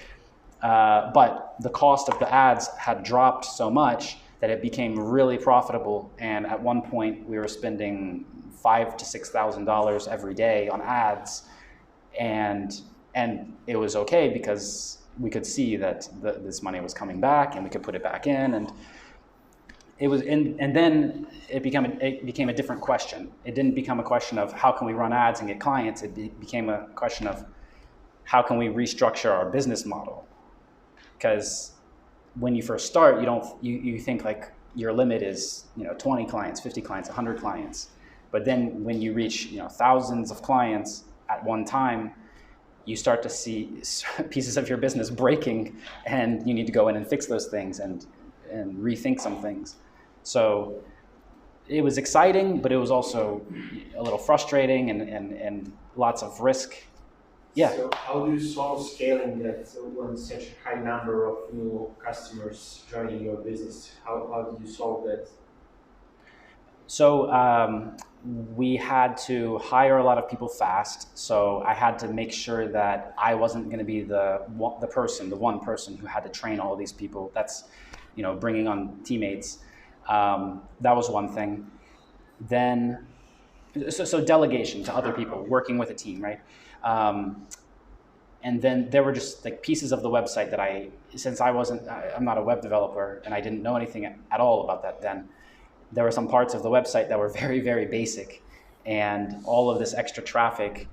but the cost of the ads had dropped so much that it became really profitable. And at one point, we were spending $5,000 to $6,000 every day on ads, and it was okay because we could see that this money was coming back, and we could put it back in, and it was and then it became a different question. It didn't become a question of how can we run ads and get clients. It became a question of how can we restructure our business model, because when you first start, you think like your limit is 20 clients, 50 clients, 100 clients. But then when you reach thousands of clients at one time, you start to see pieces of your business breaking, and you need to go in and fix those things and rethink some things. So it was exciting, but it was also a little frustrating and lots of risk. Yeah. So how do you solve scaling that when such a high number of new customers joining your business? How did you solve that? So we had to hire a lot of people fast. So I had to make sure that I wasn't going to be the one person who had to train all these people. That's, bringing on teammates. That was one thing. Then, so delegation to other people, working with a team, right? And then there were just like pieces of the website that since I'm not a web developer and I didn't know anything at all about that then, there were some parts of the website that were very, very basic, and all of this extra traffic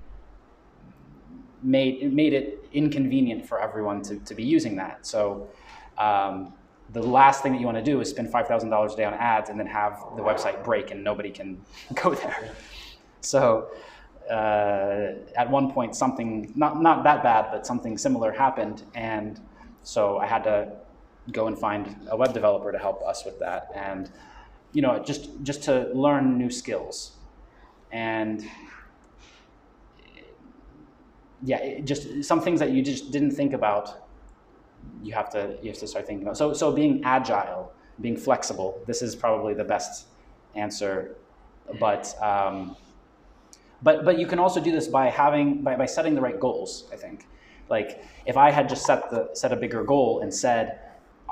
made it inconvenient for everyone to be using that. So the last thing that you want to do is spend $5,000 a day on ads and then have the website break and nobody can go there. So at one point, something not that bad, but something similar happened, and so I had to go and find a web developer to help us with that, and just to learn new skills, and yeah, just some things that you just didn't think about. You have to start thinking about. So being agile, being flexible. This is probably the best answer, but you can also do this by setting the right goals. I think, like if I had just set a bigger goal and said,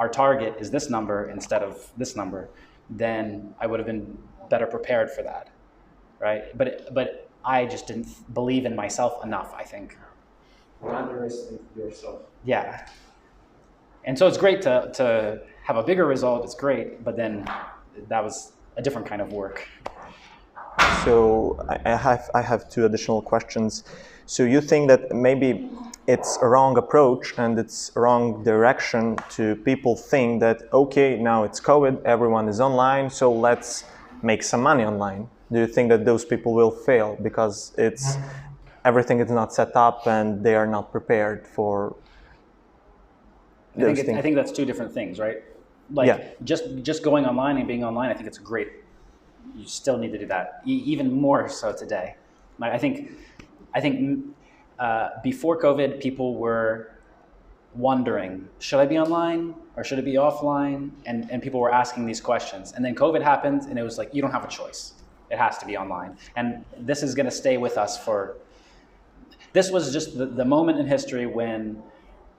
our target is this number instead of this number, then I would have been better prepared for that, right? But I just didn't believe in myself enough, I think. Underestimate yourself. Yeah. And so it's great to have a bigger result, it's great, but then that was a different kind of work. So I have two additional questions. So you think that maybe it's a wrong approach and it's a wrong direction to people think that, okay, now it's COVID, everyone is online, so let's make some money online. Do you think that those people will fail because everything is not set up and they are not prepared for those things? I think that's two different things, right? Like just going online and being online, I think it's great. You still need to do that, even more so today. I think before COVID, people were wondering, should I be online or should it be offline? And people were asking these questions. And then COVID happened and it was like, you don't have a choice. It has to be online. And this is going to stay with us this was just the moment in history when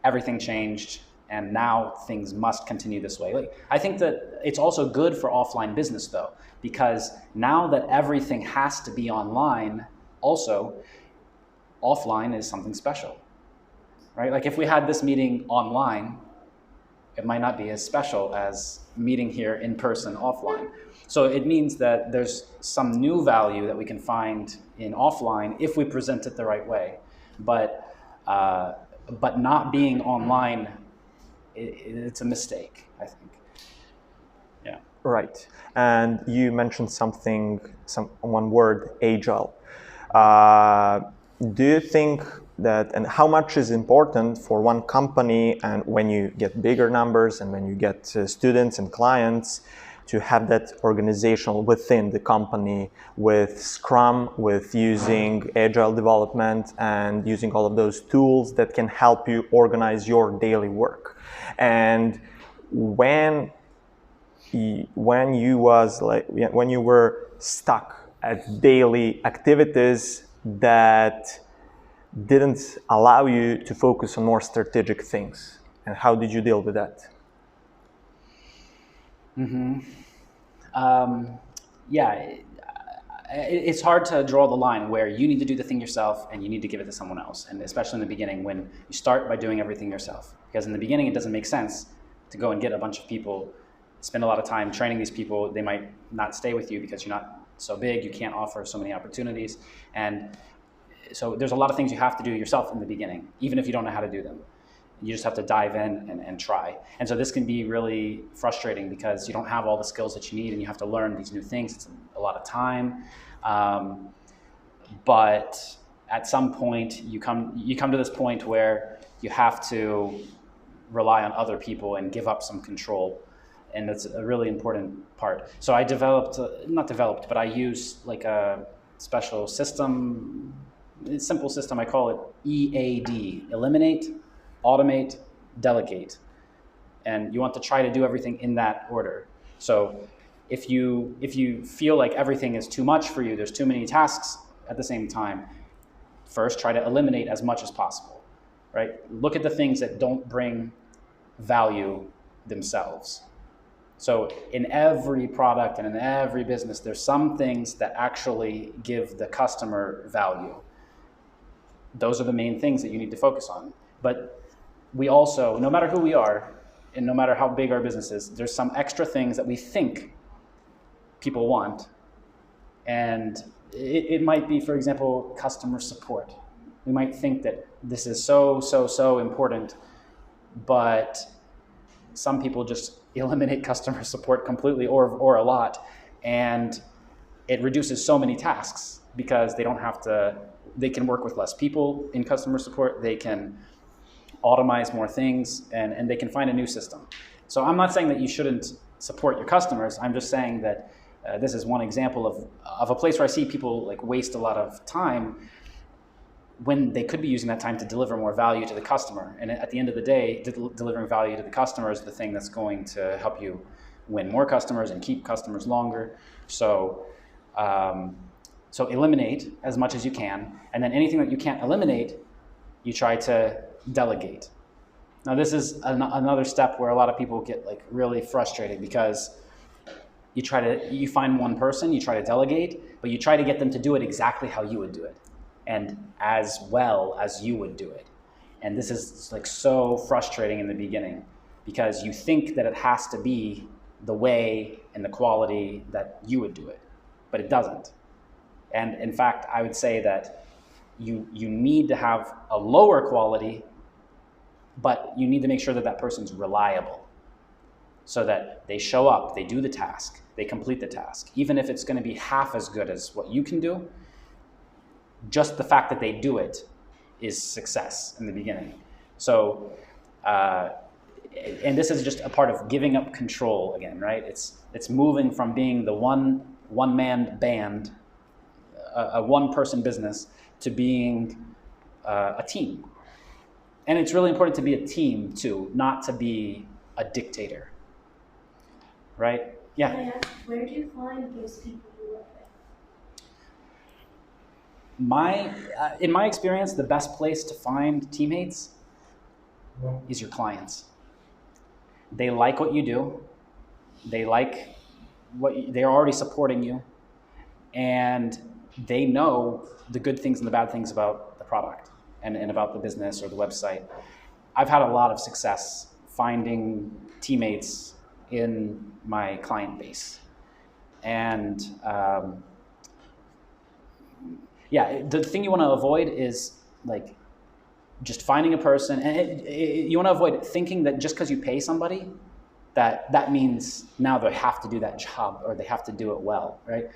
everything changed and now things must continue this way. I think that it's also good for offline business though, because now that everything has to be online, also offline is something special, right? Like if we had this meeting online, it might not be as special as meeting here in person offline. So it means that there's some new value that we can find in offline if we present it the right way. But not being online, it's a mistake, I think. Yeah. Right. And you mentioned one word, agile. Do you think that, and how much is important for one company, and when you get bigger numbers and when you get students and clients, to have that organizational within the company with Scrum, with using agile development and using all of those tools that can help you organize your daily work? And when you were stuck at daily activities that didn't allow you to focus on more strategic things, and how did you deal with that? It's hard to draw the line where you need to do the thing yourself and you need to give it to someone else, and especially in the beginning when you start by doing everything yourself, because in the beginning it doesn't make sense to go and get a bunch of people, spend a lot of time training these people. They might not stay with you because you're not so big, you can't offer so many opportunities, and so there's a lot of things you have to do yourself in the beginning, even if you don't know how to do them. You just have to dive in and try. And so this can be really frustrating because you don't have all the skills that you need and you have to learn these new things. It's a lot of time. But at some point, you come to this point where you have to rely on other people and give up some control. And that's a really important part. So I but I use like a special system, a simple system. I call it EAD, eliminate, automate, delegate. And you want to try to do everything in that order. So if you feel like everything is too much for you, there's too many tasks at the same time, first try to eliminate as much as possible, right? Look at the things that don't bring value themselves. So in every product and in every business, there's some things that actually give the customer value. Those are the main things that you need to focus on. But we also, no matter who we are, and no matter how big our business is, there's some extra things that we think people want. And it might be, for example, customer support. We might think that this is so important, but some people just eliminate customer support completely or a lot, and it reduces so many tasks because they can work with less people in customer support, they can automate more things, and they can find a new system. So I'm not saying that you shouldn't support your customers, I'm just saying that this is one example of a place where I see people like waste a lot of time when they could be using that time to deliver more value to the customer. And at the end of the day, delivering value to the customer is the thing that's going to help you win more customers and keep customers longer. So, so eliminate as much as you can, and then anything that you can't eliminate, you try to delegate. Now this is another step where a lot of people get like really frustrated, because you find one person, you try to delegate, but you try to get them to do it exactly how you would do it, and as well as you would do it. And this is like so frustrating in the beginning, because you think that it has to be the way and the quality that you would do it, but it doesn't. And in fact, I would say that you need to have a lower quality, but you need to make sure that that person's reliable, so that they show up, they do the task, they complete the task. Even if it's going to be half as good as what you can do, just the fact that they do it is success in the beginning. So, and this is just a part of giving up control again, right? It's moving from being the one-man band, a one-person business, to being a team. And it's really important to be a team too, not to be a dictator, right? Yeah. Can I ask, where do you find those people you work with? In my experience, the best place to find teammates is your clients. They like what you do. They like they're already supporting you, and they know the good things and the bad things about the product and about the business or the website. I've had a lot of success finding teammates in my client base. And yeah, the thing you want to avoid is like just finding a person, and you want to avoid thinking that just because you pay somebody, that means now they have to do that job or they have to do it well, right?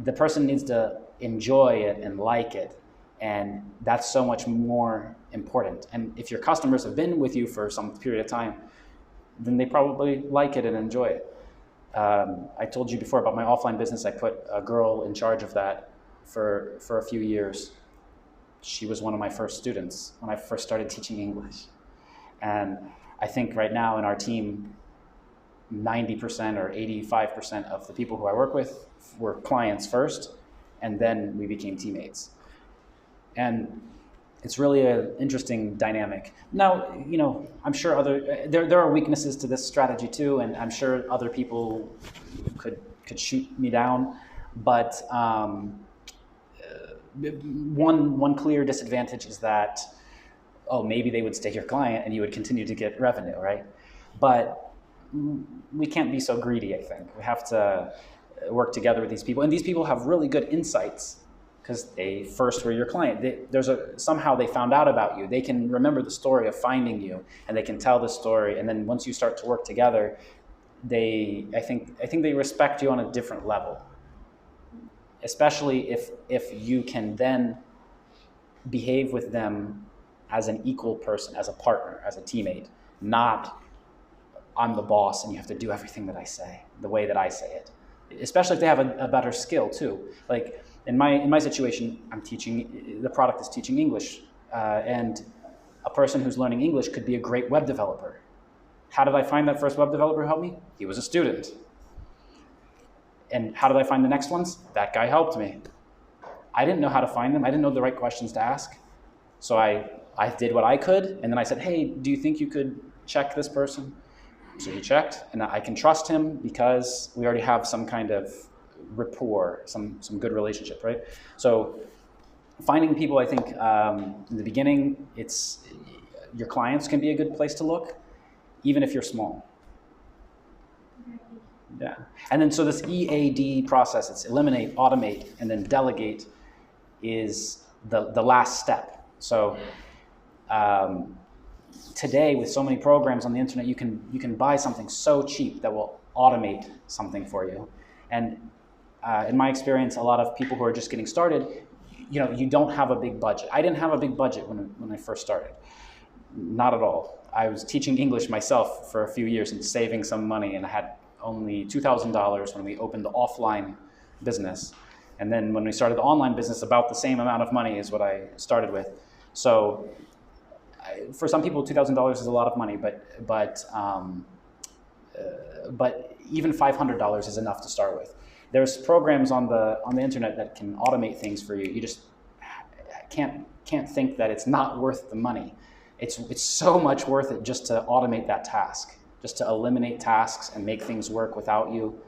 The person needs to enjoy it and like it, and that's so much more important. And if your customers have been with you for some period of time, then they probably like it and enjoy it. I told you before about my offline business. I put a girl in charge of that for a few years. She was one of my first students when I first started teaching English. And I think right now in our team, 90% or 85% of the people who I work with were clients first, and then we became teammates. And it's really an interesting dynamic. Now, you know, I'm sure there are weaknesses to this strategy too, and I'm sure other people could shoot me down. But one clear disadvantage is that, oh, maybe they would stay your client and you would continue to get revenue, right? But we can't be so greedy, I think. We have to work together with these people. And these people have really good insights because they first were your client. Somehow they found out about you. They can remember the story of finding you, and they can tell the story. And then once you start to work together, I think they respect you on a different level. Especially if you can then behave with them as an equal person, as a partner, as a teammate, not I'm the boss and you have to do everything that I say, the way that I say it. Especially if they have a better skill too. Like in my situation, the product is teaching English, and a person who's learning English could be a great web developer. How did I find that first web developer who helped me? He was a student. And how did I find the next ones? That guy helped me. I didn't know how to find them. I didn't know the right questions to ask. So I did what I could, and then I said, hey, do you think you could check this person? So he checked, and I can trust him because we already have some kind of rapport, some good relationship, right? So finding people, I think, in the beginning, your clients can be a good place to look, even if you're small. Yeah. And then so this EAD process, it's eliminate, automate, and then delegate is the last step. So today, with so many programs on the internet, you can buy something so cheap that will automate something for you. And in my experience, a lot of people who are just getting started, you don't have a big budget. I didn't have a big budget when I first started. Not at all. I was teaching English myself for a few years and saving some money, and I had only $2,000 when we opened the offline business. And then when we started the online business, about the same amount of money is what I started with. So for some people, $2,000 is a lot of money, but even $500 is enough to start with. There's programs on the internet that can automate things for you. You just can't think that it's not worth the money. it's so much worth it just to automate that task, just to eliminate tasks and make things work without you.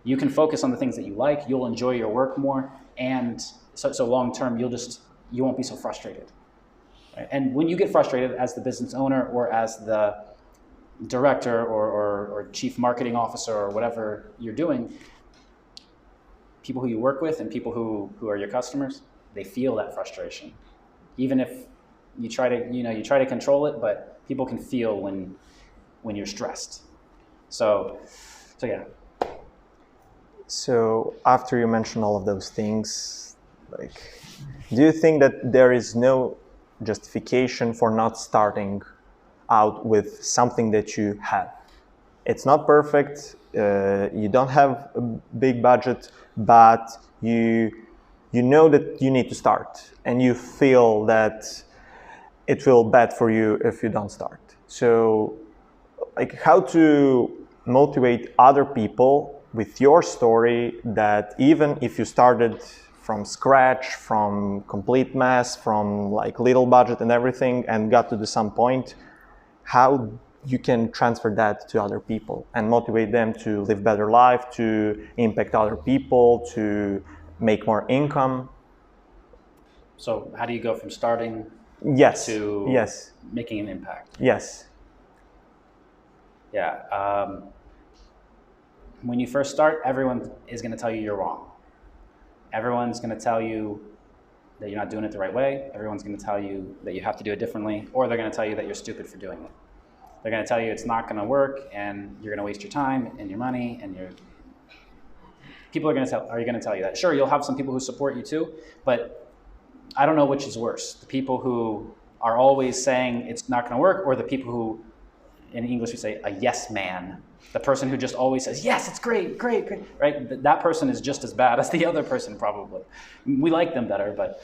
You can focus on the things that you like, you'll enjoy your work more, and so long term you won't be so frustrated. Right? And when you get frustrated as the business owner or as the director or chief marketing officer or whatever you're doing, people who you work with and people who are your customers, they feel that frustration. Even if you try to control it, but people can feel when you're stressed. So yeah. So after you mention all of those things, like, do you think that there is no justification for not starting out with something that you have? It's not perfect, you don't have a big budget, but you know that you need to start, and you feel that it will bad for you if you don't start. So, like, how to motivate other people with your story, that even if you started from scratch, from complete mess, from like little budget and everything, and got to some point, how you can transfer that to other people and motivate them to live better life, to impact other people, to make more income. So how do you go from starting to making an impact? Yes. Yeah. When you first start, everyone is going to tell you you're wrong. Everyone's going to tell you that you're not doing it the right way. Everyone's going to tell you that you have to do it differently, or they're going to tell you that you're stupid for doing it. They're going to tell you it's not going to work, and you're going to waste your time and your money, and people are going to tell you that. Sure, you'll have some people who support you too, but I don't know which is worse. The people who are always saying it's not going to work, or the people who, in English we say a yes man. The person who just always says, yes, it's great, great, great, right? That person is just as bad as the other person probably. We like them better, but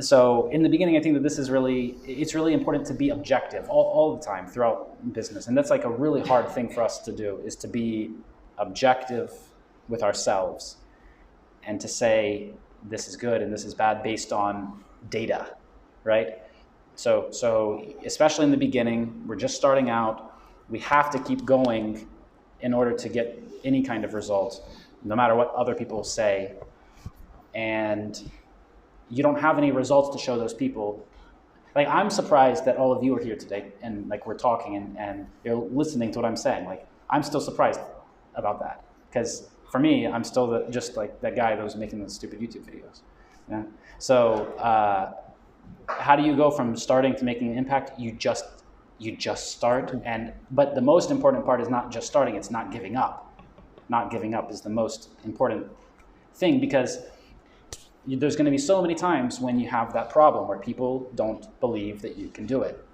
so in the beginning, I think that it's really important to be objective all the time throughout business. And that's like a really hard thing for us to do, is to be objective with ourselves and to say this is good and this is bad based on data, right? So especially in the beginning, we're just starting out. We have to keep going in order to get any kind of result, no matter what other people say. And you don't have any results to show those people. Like, I'm surprised that all of you are here today, and like we're talking and you're listening to what I'm saying. Like, I'm still surprised about that, because for me, I'm still just like that guy that was making those stupid YouTube videos. Yeah? So how do you go from starting to making an impact? You just start, but the most important part is not just starting, it's not giving up. Not giving up is the most important thing, because there's going to be so many times when you have that problem where people don't believe that you can do it.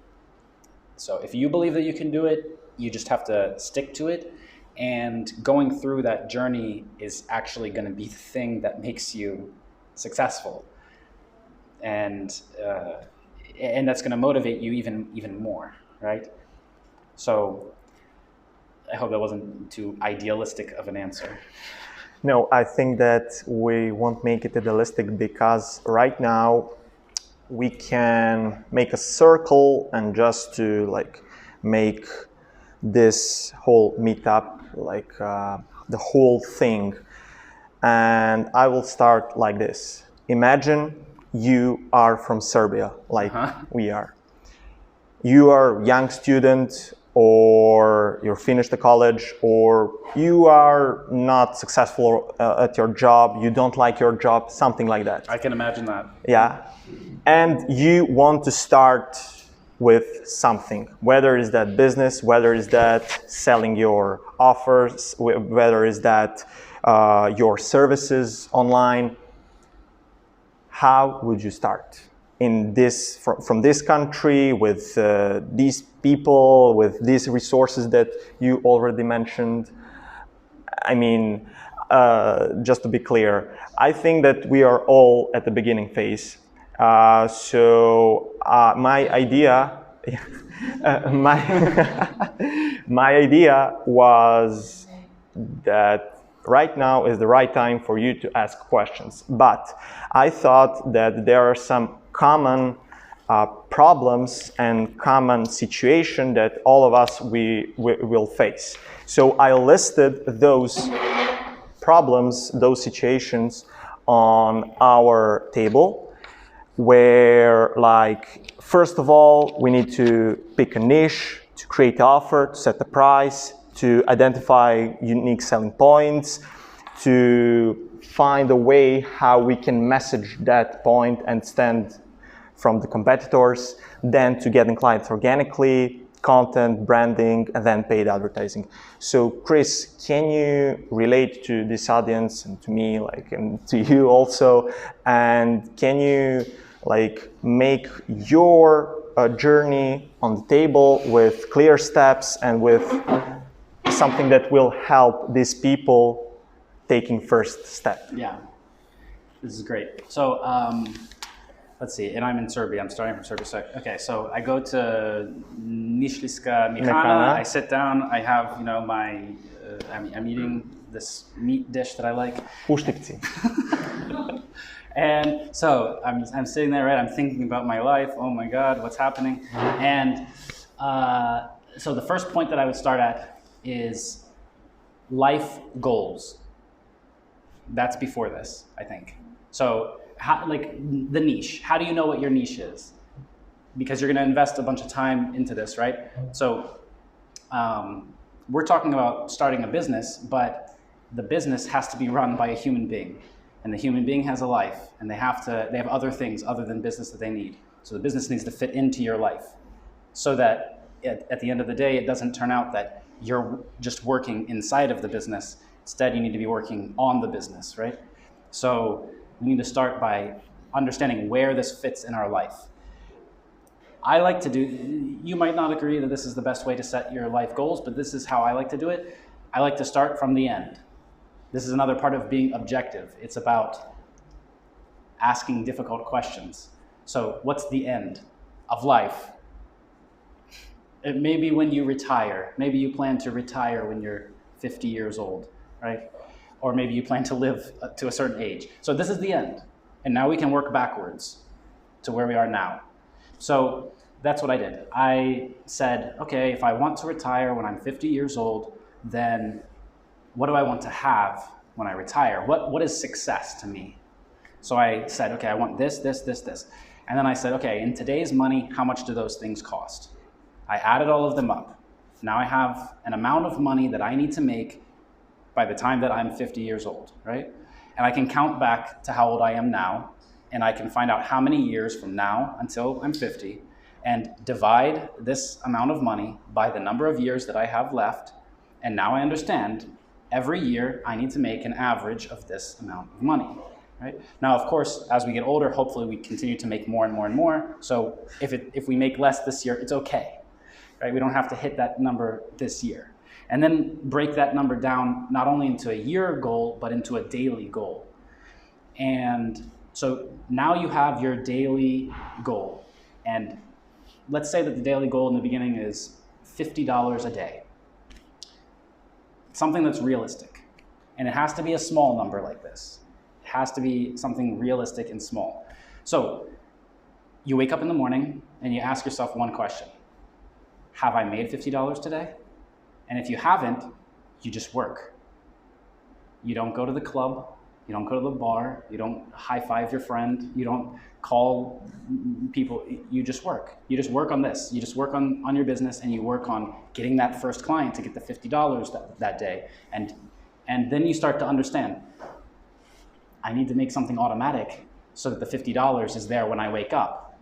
So if you believe that you can do it, you just have to stick to it, and going through that journey is actually going to be the thing that makes you successful. And that's going to motivate you even more. Right? So I hope that wasn't too idealistic of an answer. No, I think that we won't make it idealistic, because right now we can make a circle and just to like make this whole meetup like the whole thing. And I will start like this. Imagine you are from Serbia, like we are. You are a young student, or you're finished the college, or you are not successful at your job, you don't like your job, something like that. I can imagine that. Yeah. And you want to start with something, whether is that business, whether is that selling your offers, whether is that your services online. How would you start? In this, from this country, with these people, with these resources that you already mentioned. I mean, just to be clear, I think that we are all at the beginning phase. So my idea, my idea was that right now is the right time for you to ask questions. But I thought that there are some common problems and common situation that all of us we will face. So I listed those problems, those situations on our table, where, like, first of all, we need to pick a niche, to create an offer, to set the price, to identify unique selling points, to find a way how we can message that point and stand from the competitors, then to getting clients organically, content, branding, and then paid advertising. So Kris, can you relate to this audience and to me, like, and to you also, and can you like make your journey on the table with clear steps and with something that will help these people taking first step? Yeah, this is great. So let's see, and I'm in Serbia. I'm starting from Serbia. So, okay, so I go to 𝗙𝗵𝗹𝗲𝗲. I sit down. I have, you know, my. I'm eating this meat dish that I like. Uštikci. And so I'm sitting there, right? I'm thinking about my life. Oh my God, what's happening? And so the first point that I would start at is life goals. That's before this, I think. So, like the niche. How do you know what your niche is? Because you're going to invest a bunch of time into this, right? So, we're talking about starting a business, but the business has to be run by a human being. And the human being has a life, and they have other things other than business that they need. So the business needs to fit into your life, so that at the end of the day, it doesn't turn out that you're just working inside of the business. Instead, you need to be working on the business, right? So we need to start by understanding where this fits in our life. I like to do, you might not agree that this is the best way to set your life goals, but this is how I like to do it. I like to start from the end. This is another part of being objective. It's about asking difficult questions. So what's the end of life? It may be when you retire. Maybe you plan to retire when you're 50 years old, right? Or maybe you plan to live to a certain age. So this is the end. And now we can work backwards to where we are now. So that's what I did. I said, okay, if I want to retire when I'm 50 years old, then what do I want to have when I retire? What is success to me? So I said, okay, I want this, this, this, this. And then I said, okay, in today's money, how much do those things cost? I added all of them up. Now I have an amount of money that I need to make by the time that I'm 50 years old, right? And I can count back to how old I am now, and I can find out how many years from now until I'm 50, and divide this amount of money by the number of years that I have left. And now I understand every year I need to make an average of this amount of money, right? Now, of course, as we get older, hopefully we continue to make more and more and more. So if we make less this year, it's okay, right? We don't have to hit that number this year. And then break that number down not only into a year goal, but into a daily goal. And so now you have your daily goal. And let's say that the daily goal in the beginning is $50 a day. Something that's realistic. And it has to be a small number like this. It has to be something realistic and small. So you wake up in the morning and you ask yourself one question. Have I made $50 today? And if you haven't, you just work. You don't go to the club. You don't go to the bar. You don't high-five your friend. You don't call people. You just work. You just work on this. You just work on your business, and you work on getting that first client to get the $50 that day. And then you start to understand, I need to make something automatic so that the $50 is there when I wake up,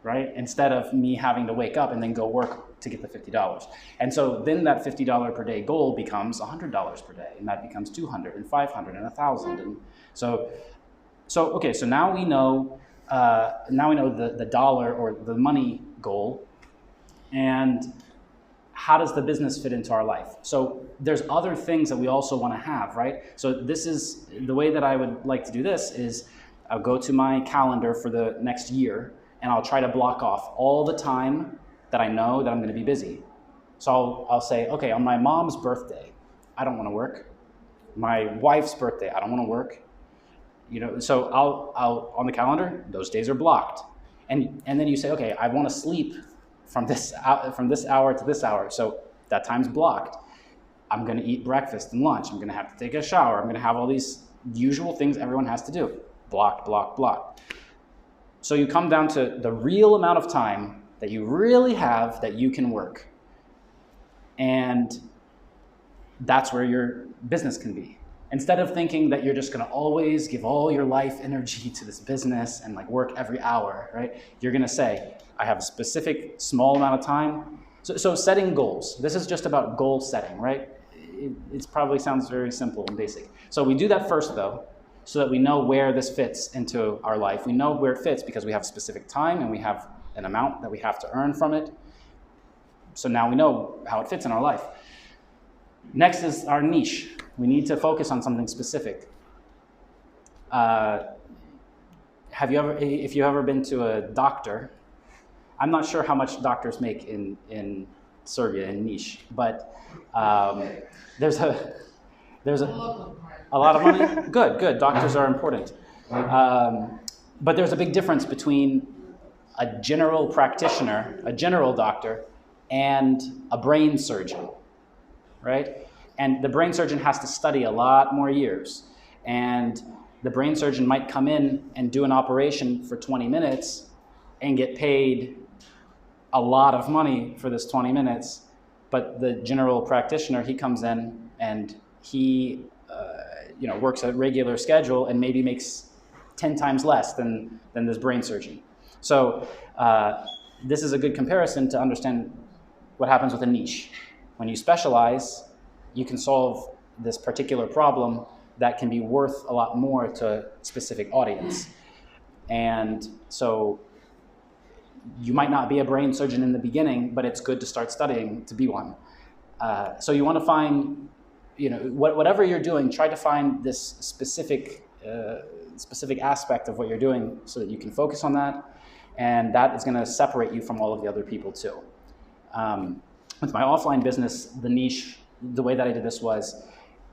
right? Instead of me having to wake up and then go work to get the $50. And so then that $50 per day goal becomes $100 per day, and that becomes $200 and $500 and $1,000. And so okay, so now we know the dollar or the money goal, and how does the business fit into our life? So there's other things that we also want to have, right? So this is the way that I would like to do this is I'll go to my calendar for the next year, and I'll try to block off all the time that I know that I'm going to be busy. So I'll say, okay, on my mom's birthday, I don't want to work. My wife's birthday, I don't want to work. You know, so I'll on the calendar, those days are blocked. And then you say, okay, I want to sleep from this hour to this hour, so that time's blocked. I'm going to eat breakfast and lunch. I'm going to have to take a shower. I'm going to have all these usual things everyone has to do. Blocked, blocked, blocked. So you come down to the real amount of time that you really have that you can work. And that's where your business can be. Instead of thinking that you're just going to always give all your life energy to this business and like work every hour, right? You're going to say, I have a specific small amount of time. So setting goals. This is just about goal setting, right? It probably sounds very simple and basic. So we do that first, though, so that we know where this fits into our life. We know where it fits because we have specific time and we have an amount that we have to earn from it. So now we know how it fits in our life. Next is our niche. We need to focus on something specific. If you've ever been to a doctor, I'm not sure how much doctors make in Serbia, in niche, but there's a lot of money. Good. Doctors are important. But there's a big difference between a general practitioner, a general doctor, and a brain surgeon, right? And the brain surgeon has to study a lot more years. And the brain surgeon might come in and do an operation for 20 minutes and get paid a lot of money for this 20 minutes. But the general practitioner, he comes in and he works a regular schedule and maybe makes 10 times less than this brain surgeon. So this is a good comparison to understand what happens with a niche. When you specialize, you can solve this particular problem that can be worth a lot more to a specific audience. And so you might not be a brain surgeon in the beginning, but it's good to start studying to be one. So you want to find, whatever you're doing, try to find this specific aspect of what you're doing so that you can focus on that. And that is going to separate you from all of the other people too. With my offline business, the niche, the way that I did this was,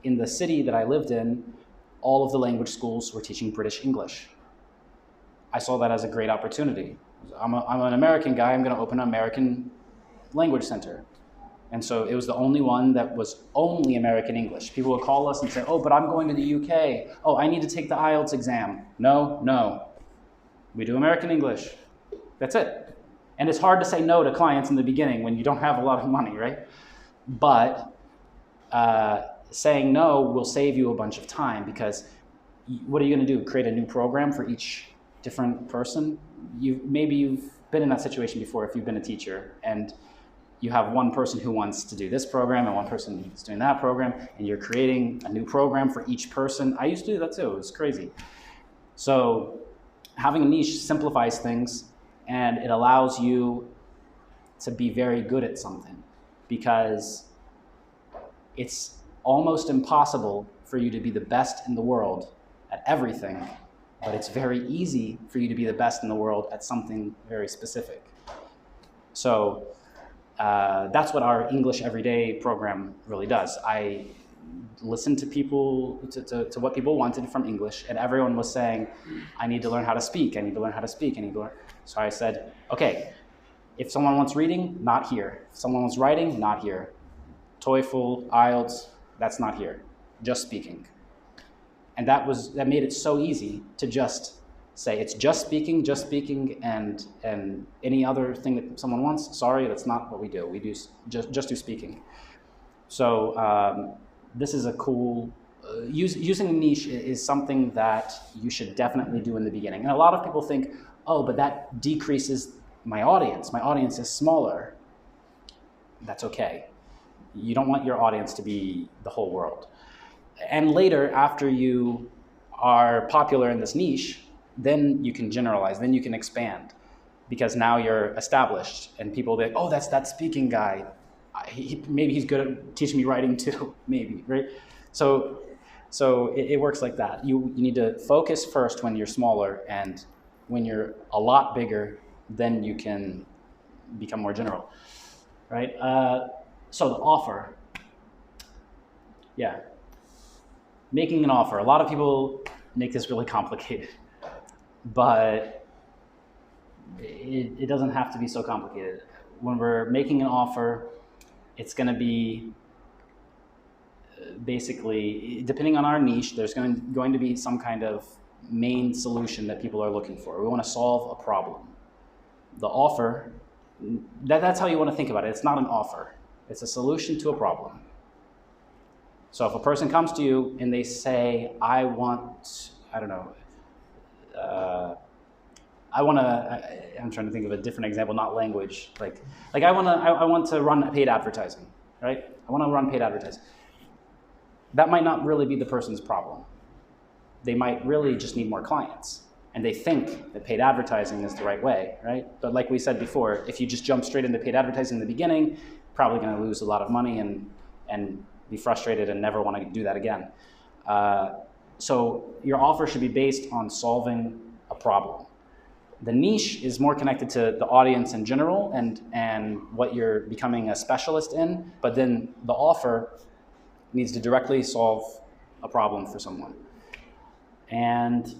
in the city that I lived in, all of the language schools were teaching British English. I saw that as a great opportunity. I'm an American guy, I'm going to open an American language center. And so it was the only one that was only American English. People would call us and say, oh, but I'm going to the UK. Oh, I need to take the IELTS exam. No. We do American English. That's it. And it's hard to say no to clients in the beginning when you don't have a lot of money, right? But saying no will save you a bunch of time, because what are you going to do? Create a new program for each different person? Maybe you've been in that situation before if you've been a teacher, and you have one person who wants to do this program and one person who's doing that program, and you're creating a new program for each person. I used to do that too. It was crazy. So having a niche simplifies things, and it allows you to be very good at something, because it's almost impossible for you to be the best in the world at everything, but it's very easy for you to be the best in the world at something very specific. So that's what our English Everyday program really does. I listened to people, to what people wanted from English, and everyone was saying, I need to learn how to speak, I need to learn how to speak, I need to learn. So I said, okay, if someone wants reading, not here. If someone wants writing, not here. TOEFL, IELTS, that's not here. Just speaking. And that made it so easy to just say it's just speaking, and any other thing that someone wants, sorry, that's not what we do. We do just do speaking. So this is a cool, using a niche is something that you should definitely do in the beginning. And a lot of people think, oh, but that decreases my audience. My audience is smaller. That's okay. You don't want your audience to be the whole world. And later, after you are popular in this niche, then you can generalize, then you can expand, because now you're established and people will be like, oh, that's that speaking guy. Maybe he's good at teaching me writing too, maybe, right? So it works like that. You need to focus first when you're smaller, and when you're a lot bigger, then you can become more general, right? So the offer, yeah. Making an offer. A lot of people make this really complicated, but it doesn't have to be so complicated. When we're making an offer, it's going to be basically, depending on our niche, there's going to be some kind of main solution that people are looking for. We want to solve a problem. The offer, that's how you want to think about it. It's not an offer. It's a solution to a problem. So if a person comes to you and they say, I want, I don't know, I'm trying to think of a different example, not language. Like I want to run paid advertising, right? I want to run paid advertising. That might not really be the person's problem. They might really just need more clients. And they think that paid advertising is the right way, right? But like we said before, if you just jump straight into paid advertising in the beginning, probably going to lose a lot of money and be frustrated and never want to do that again. So your offer should be based on solving a problem. The niche is more connected to the audience in general and what you're becoming a specialist in, but then the offer needs to directly solve a problem for someone. And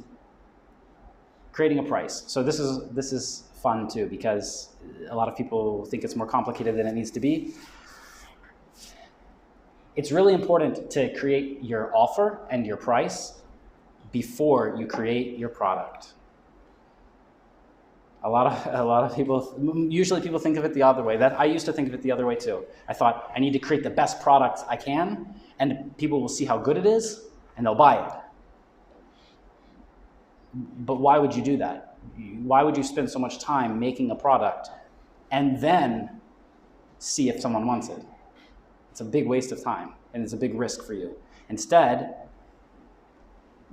creating a price. So this is fun too, because a lot of people think it's more complicated than it needs to be. It's really important to create your offer and your price before you create your product. A lot of people, usually people think of it the other way. I used to think of it the other way too. I thought I need to create the best product I can, and people will see how good it is, and they'll buy it. But why would you do that? Why would you spend so much time making a product and then see if someone wants it? It's a big waste of time, and it's a big risk for you. Instead,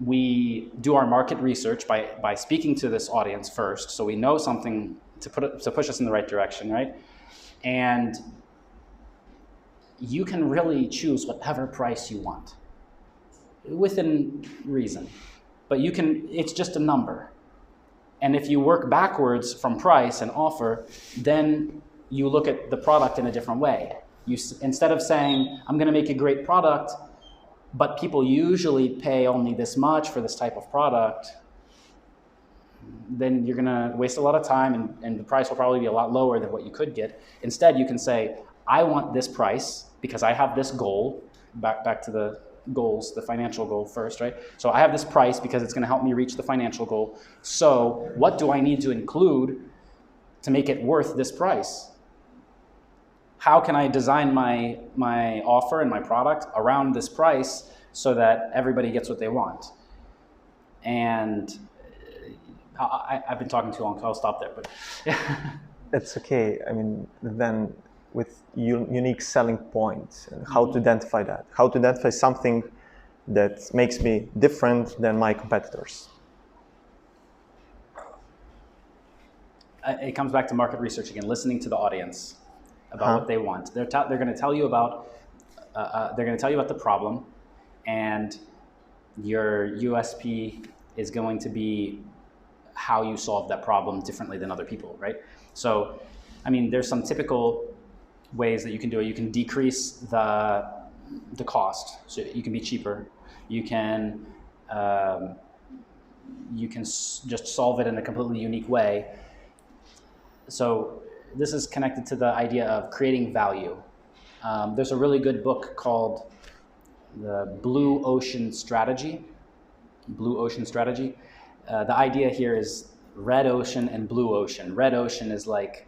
we do our market research by speaking to this audience first, so we know something to push us in the right direction, right? And you can really choose whatever price you want, within reason. But it's just a number. And if you work backwards from price and offer, then you look at the product in a different way. Instead of saying, I'm going to make a great product, but people usually pay only this much for this type of product, then you're going to waste a lot of time, and the price will probably be a lot lower than what you could get. Instead, you can say, I want this price because I have this goal, back to the goals, the financial goal first, right? So I have this price because it's going to help me reach the financial goal. So what do I need to include to make it worth this price? How can I design my offer and my product around this price so that everybody gets what they want? And I've been talking too long, so I'll stop there. But It's okay. I mean, then with unique selling points, and how to identify that, how to identify something that makes me different than my competitors. It comes back to market research again, listening to the audience about what they want. They're going to tell you about the problem, and your USP is going to be how you solve that problem differently than other people, right? So, I mean, there's some typical ways that you can do it. You can decrease the cost, so you can be cheaper. You can just solve it in a completely unique way. So this is connected to the idea of creating value. There's a really good book called The Blue Ocean Strategy. Blue Ocean Strategy. The idea here is red ocean and blue ocean. Red ocean is like,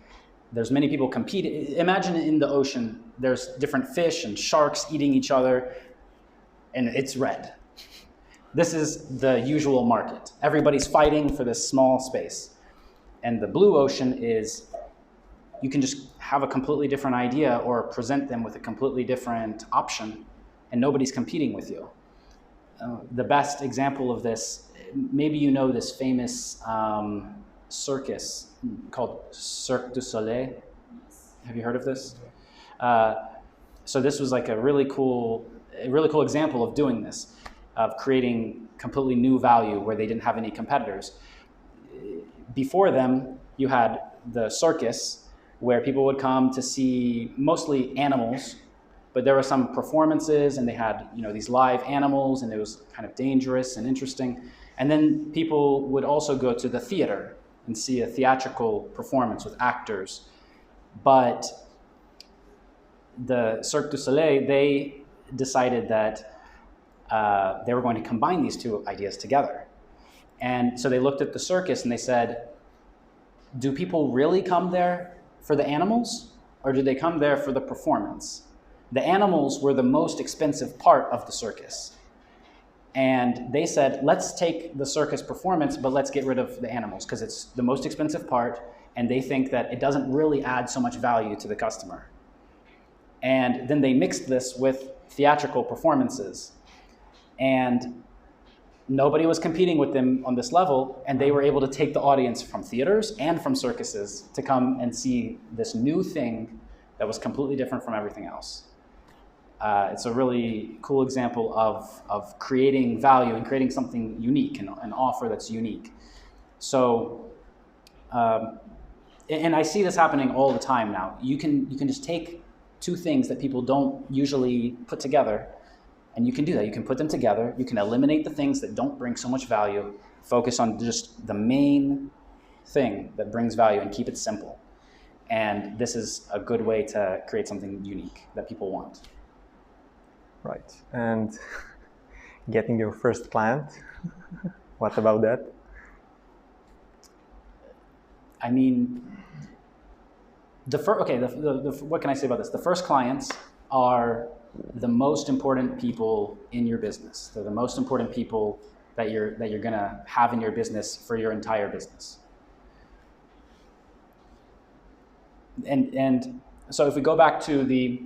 there's many people competing. Imagine in the ocean, there's different fish and sharks eating each other, and it's red. This is the usual market. Everybody's fighting for this small space. And the blue ocean is, you can just have a completely different idea or present them with a completely different option, and nobody's competing with you. The best example of this, maybe you know this famous circus called Cirque du Soleil. Have you heard of this? So this was like a really cool example of doing this, of creating completely new value where they didn't have any competitors. Before them, you had the circus, where people would come to see mostly animals, but there were some performances, and they had, these live animals, and it was kind of dangerous and interesting. And then people would also go to the theater, and see a theatrical performance with actors. But the Cirque du Soleil, they decided that they were going to combine these two ideas together. And so they looked at the circus and they said, do people really come there for the animals, or do they come there for the performance? The animals were the most expensive part of the circus. And they said, let's take the circus performance, but let's get rid of the animals, because it's the most expensive part, and they think that it doesn't really add so much value to the customer. And then they mixed this with theatrical performances. And nobody was competing with them on this level, and they were able to take the audience from theaters and from circuses to come and see this new thing that was completely different from everything else. It's a really cool example of creating value and creating something unique, an offer that's unique. So, and I see this happening all the time now. You can just take two things that people don't usually put together, and you can do that. You can put them together. You can eliminate the things that don't bring so much value, focus on just the main thing that brings value, and keep it simple. And this is a good way to create something unique that people want. Right. And getting your first client, what about that? I mean, what can I say about this? The first clients are the most important people in your business. They're the most important people that you're gonna have in your business for your entire business. And so if we go back to the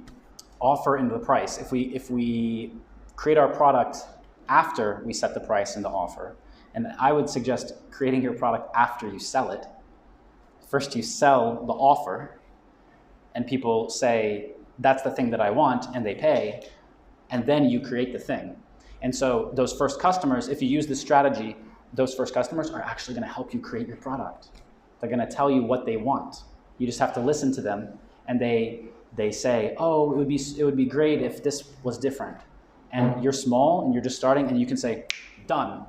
offer and the price, if we create our product after we set the price and the offer, and I would suggest creating your product after you sell it. First you sell the offer, and people say, that's the thing that I want, and they pay, and then you create the thing. And so those first customers, if you use this strategy, those first customers are actually going to help you create your product. They're going to tell you what they want. You just have to listen to them, and they say, oh, it would be great if this was different. And you're small and you're just starting, and you can say, done,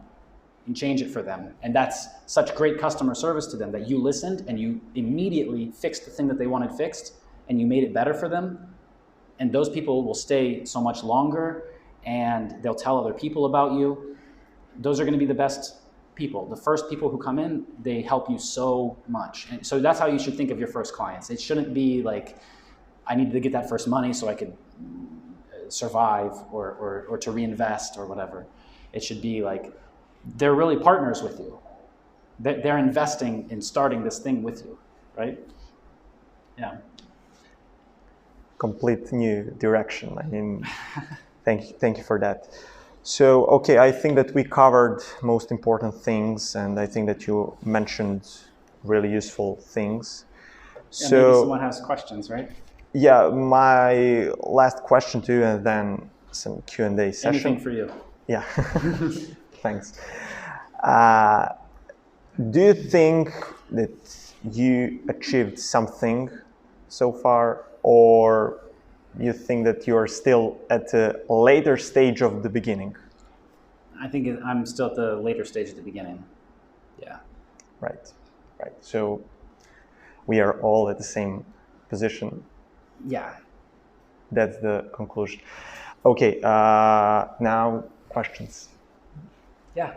and change it for them. And that's such great customer service to them that you listened and you immediately fixed the thing that they wanted fixed, and you made it better for them. And those people will stay so much longer, and they'll tell other people about you. Those are going to be the best people. The first people who come in, they help you so much. And so that's how you should think of your first clients. It shouldn't be like, I needed to get that first money so I could survive or to reinvest or whatever. It should be like, they're really partners with you. They're investing in starting this thing with you, right? Yeah. Complete new direction. I mean, thank you for that. So, okay, I think that we covered most important things, and I think that you mentioned really useful things. Yeah, so maybe someone has questions, right? Yeah, my last question to you, and then some Q&A session. Anything for you. Yeah, thanks. Do you think that you achieved something so far, or you think that you are still at a later stage of the beginning? I think I'm still at the later stage of the beginning. Yeah. Right. So we are all at the same position. Yeah. That's the conclusion. Okay, now questions. Yeah.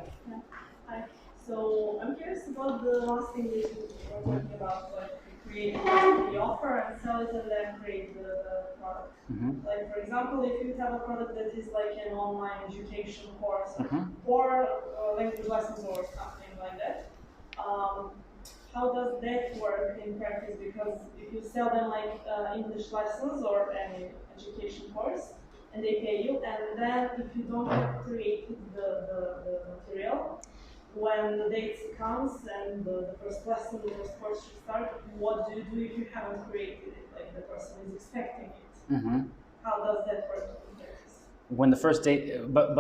Hi. So I'm curious about the last thing that you were talking about, like creating the offer and sell it and then create the product. Mm-hmm. Like for example, if you have a product that is like an online education course Mm-hmm. or language lessons or something like that, how does that work in practice? Because if you sell them like English lessons or any education course, and they pay you, and then if you don't have created the material, when the date comes and the first lesson, the first course should start, what do you do if you haven't created it? Like the person is expecting it. Mm-hmm. How does that work in practice? When the first date, but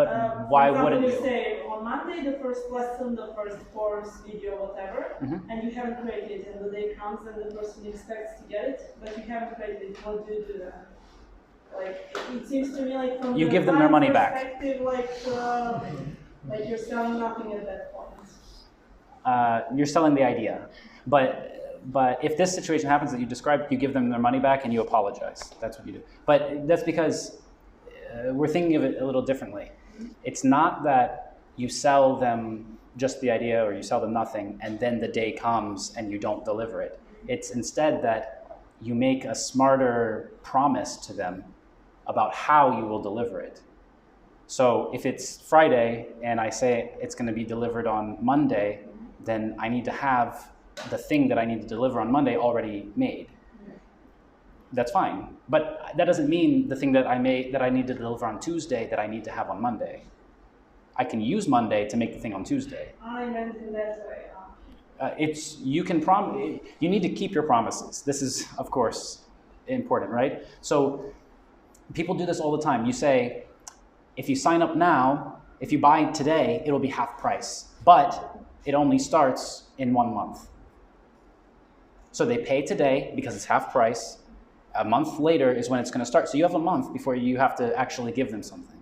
why wouldn't you? Say on Monday the first lesson, the first course, video, whatever, Mm-hmm. and you haven't created it, and the day comes and the person expects to get it, but you haven't created it. What do you do then? Like it seems to me like from You the give them their money back. perspective, like you're selling nothing at that point. you're selling the idea. But if this situation happens that you described, you give them their money back and you apologize. That's what you do. But that's because we're thinking of it a little differently. It's not that you sell them just the idea or you sell them nothing and then the day comes and you don't deliver it. It's instead that you make a smarter promise to them about how you will deliver it. So if it's Friday and I say it's going to be delivered on Monday, then I need to have the thing that I need to deliver on Monday already made. That's fine. But that doesn't mean the thing that I need to deliver on Tuesday that I need to have on Monday. I can use Monday to make the thing on Tuesday. I meant in that way. You need to keep your promises. This is, of course, important, right? So people do this all the time. You say, if you sign up now, if you buy today, it'll be half price, but it only starts in 1 month. So they pay today because it's half price. A month later is when it's going to start. So you have a month before you have to actually give them something.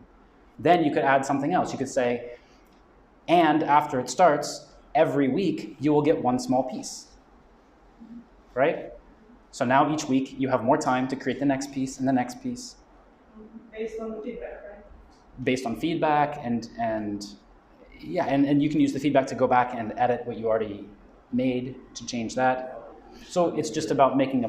Then you could add something else. You could say, and after it starts, every week you will get 1 small piece, right? So now each week you have more time to create the next piece and the next piece. Based on the feedback, right? Based on feedback and you can use the feedback to go back and edit what you already made to change that. So it's just about making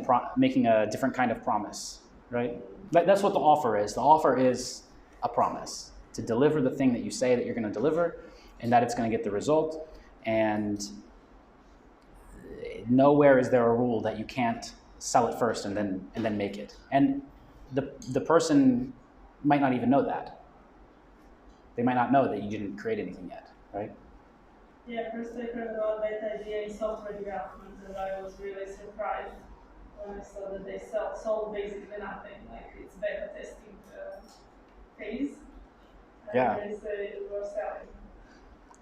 a different kind of promise, right? That's what the offer is. The offer is a promise to deliver the thing that you say that you're going to deliver and that it's going to get the result. And nowhere is there a rule that you can't sell it first and then make it. And the person might not even know that. They might not know that you didn't create anything yet, right? Yeah, first I heard about that idea in software development, and I was really surprised when I saw that they sold basically nothing. Like it's beta testing phase. Yeah. And they were selling.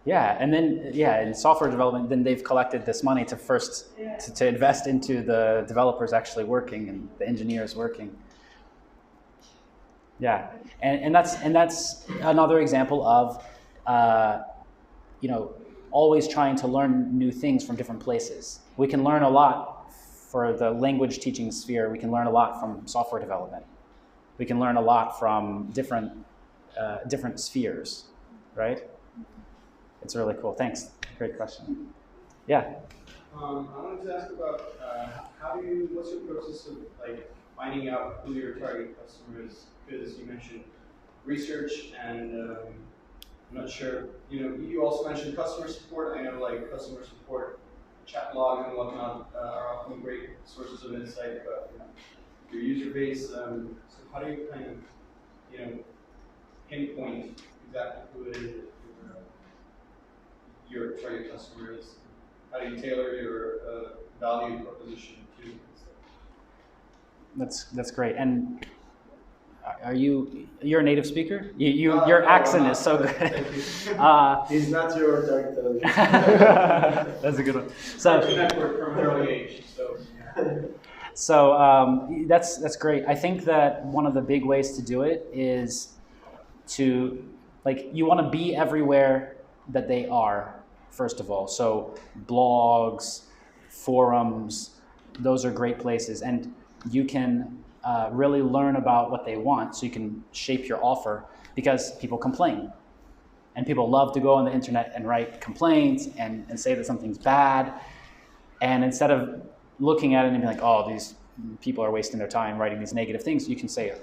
Yeah, and then in software development, then they've collected this money to first to invest into the developers actually working and the engineers working. Yeah, and that's another example of always trying to learn new things from different places. We can learn a lot for the language teaching sphere. We can learn a lot from software development. We can learn a lot from different spheres, right? It's really cool. Thanks. Great question. Yeah. I wanted to ask about what's your process of finding out who your target customer is? Because you mentioned research and I'm not sure. You also mentioned customer support. I know customer support chat logs and whatnot are often great sources of insight about your user base. So how do you kind of pinpoint exactly who it is that your target customer is? How do you tailor your value proposition to? That's great. And you're a native speaker? Your accent is so good. He's not your target audience. That's a good one. So network from an early age. So that's great. I think that one of the big ways to do it is to you want to be everywhere that they are, first of all. So blogs, forums, those are great places. And you can really learn about what they want so you can shape your offer, because people complain. And people love to go on the internet and write complaints and say that something's bad. And instead of looking at it and being like, oh, these people are wasting their time writing these negative things, you can say,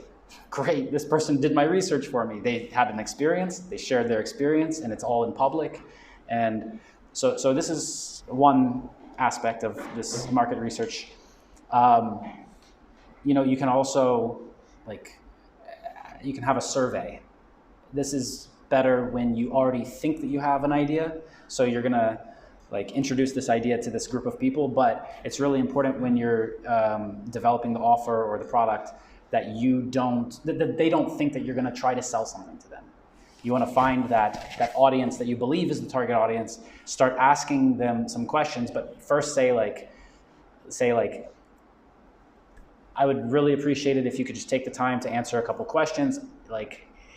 great, this person did my research for me. They had an experience, they shared their experience, and it's all in public. And so this is one aspect of this market research. You can also, you can have a survey. This is better when you already think that you have an idea. So you're gonna introduce this idea to this group of people, but it's really important when you're developing the offer or the product that they don't think that you're gonna try to sell something to them. You wanna find that audience that you believe is the target audience, start asking them some questions, but first say I would really appreciate it if you could just take the time to answer a couple questions,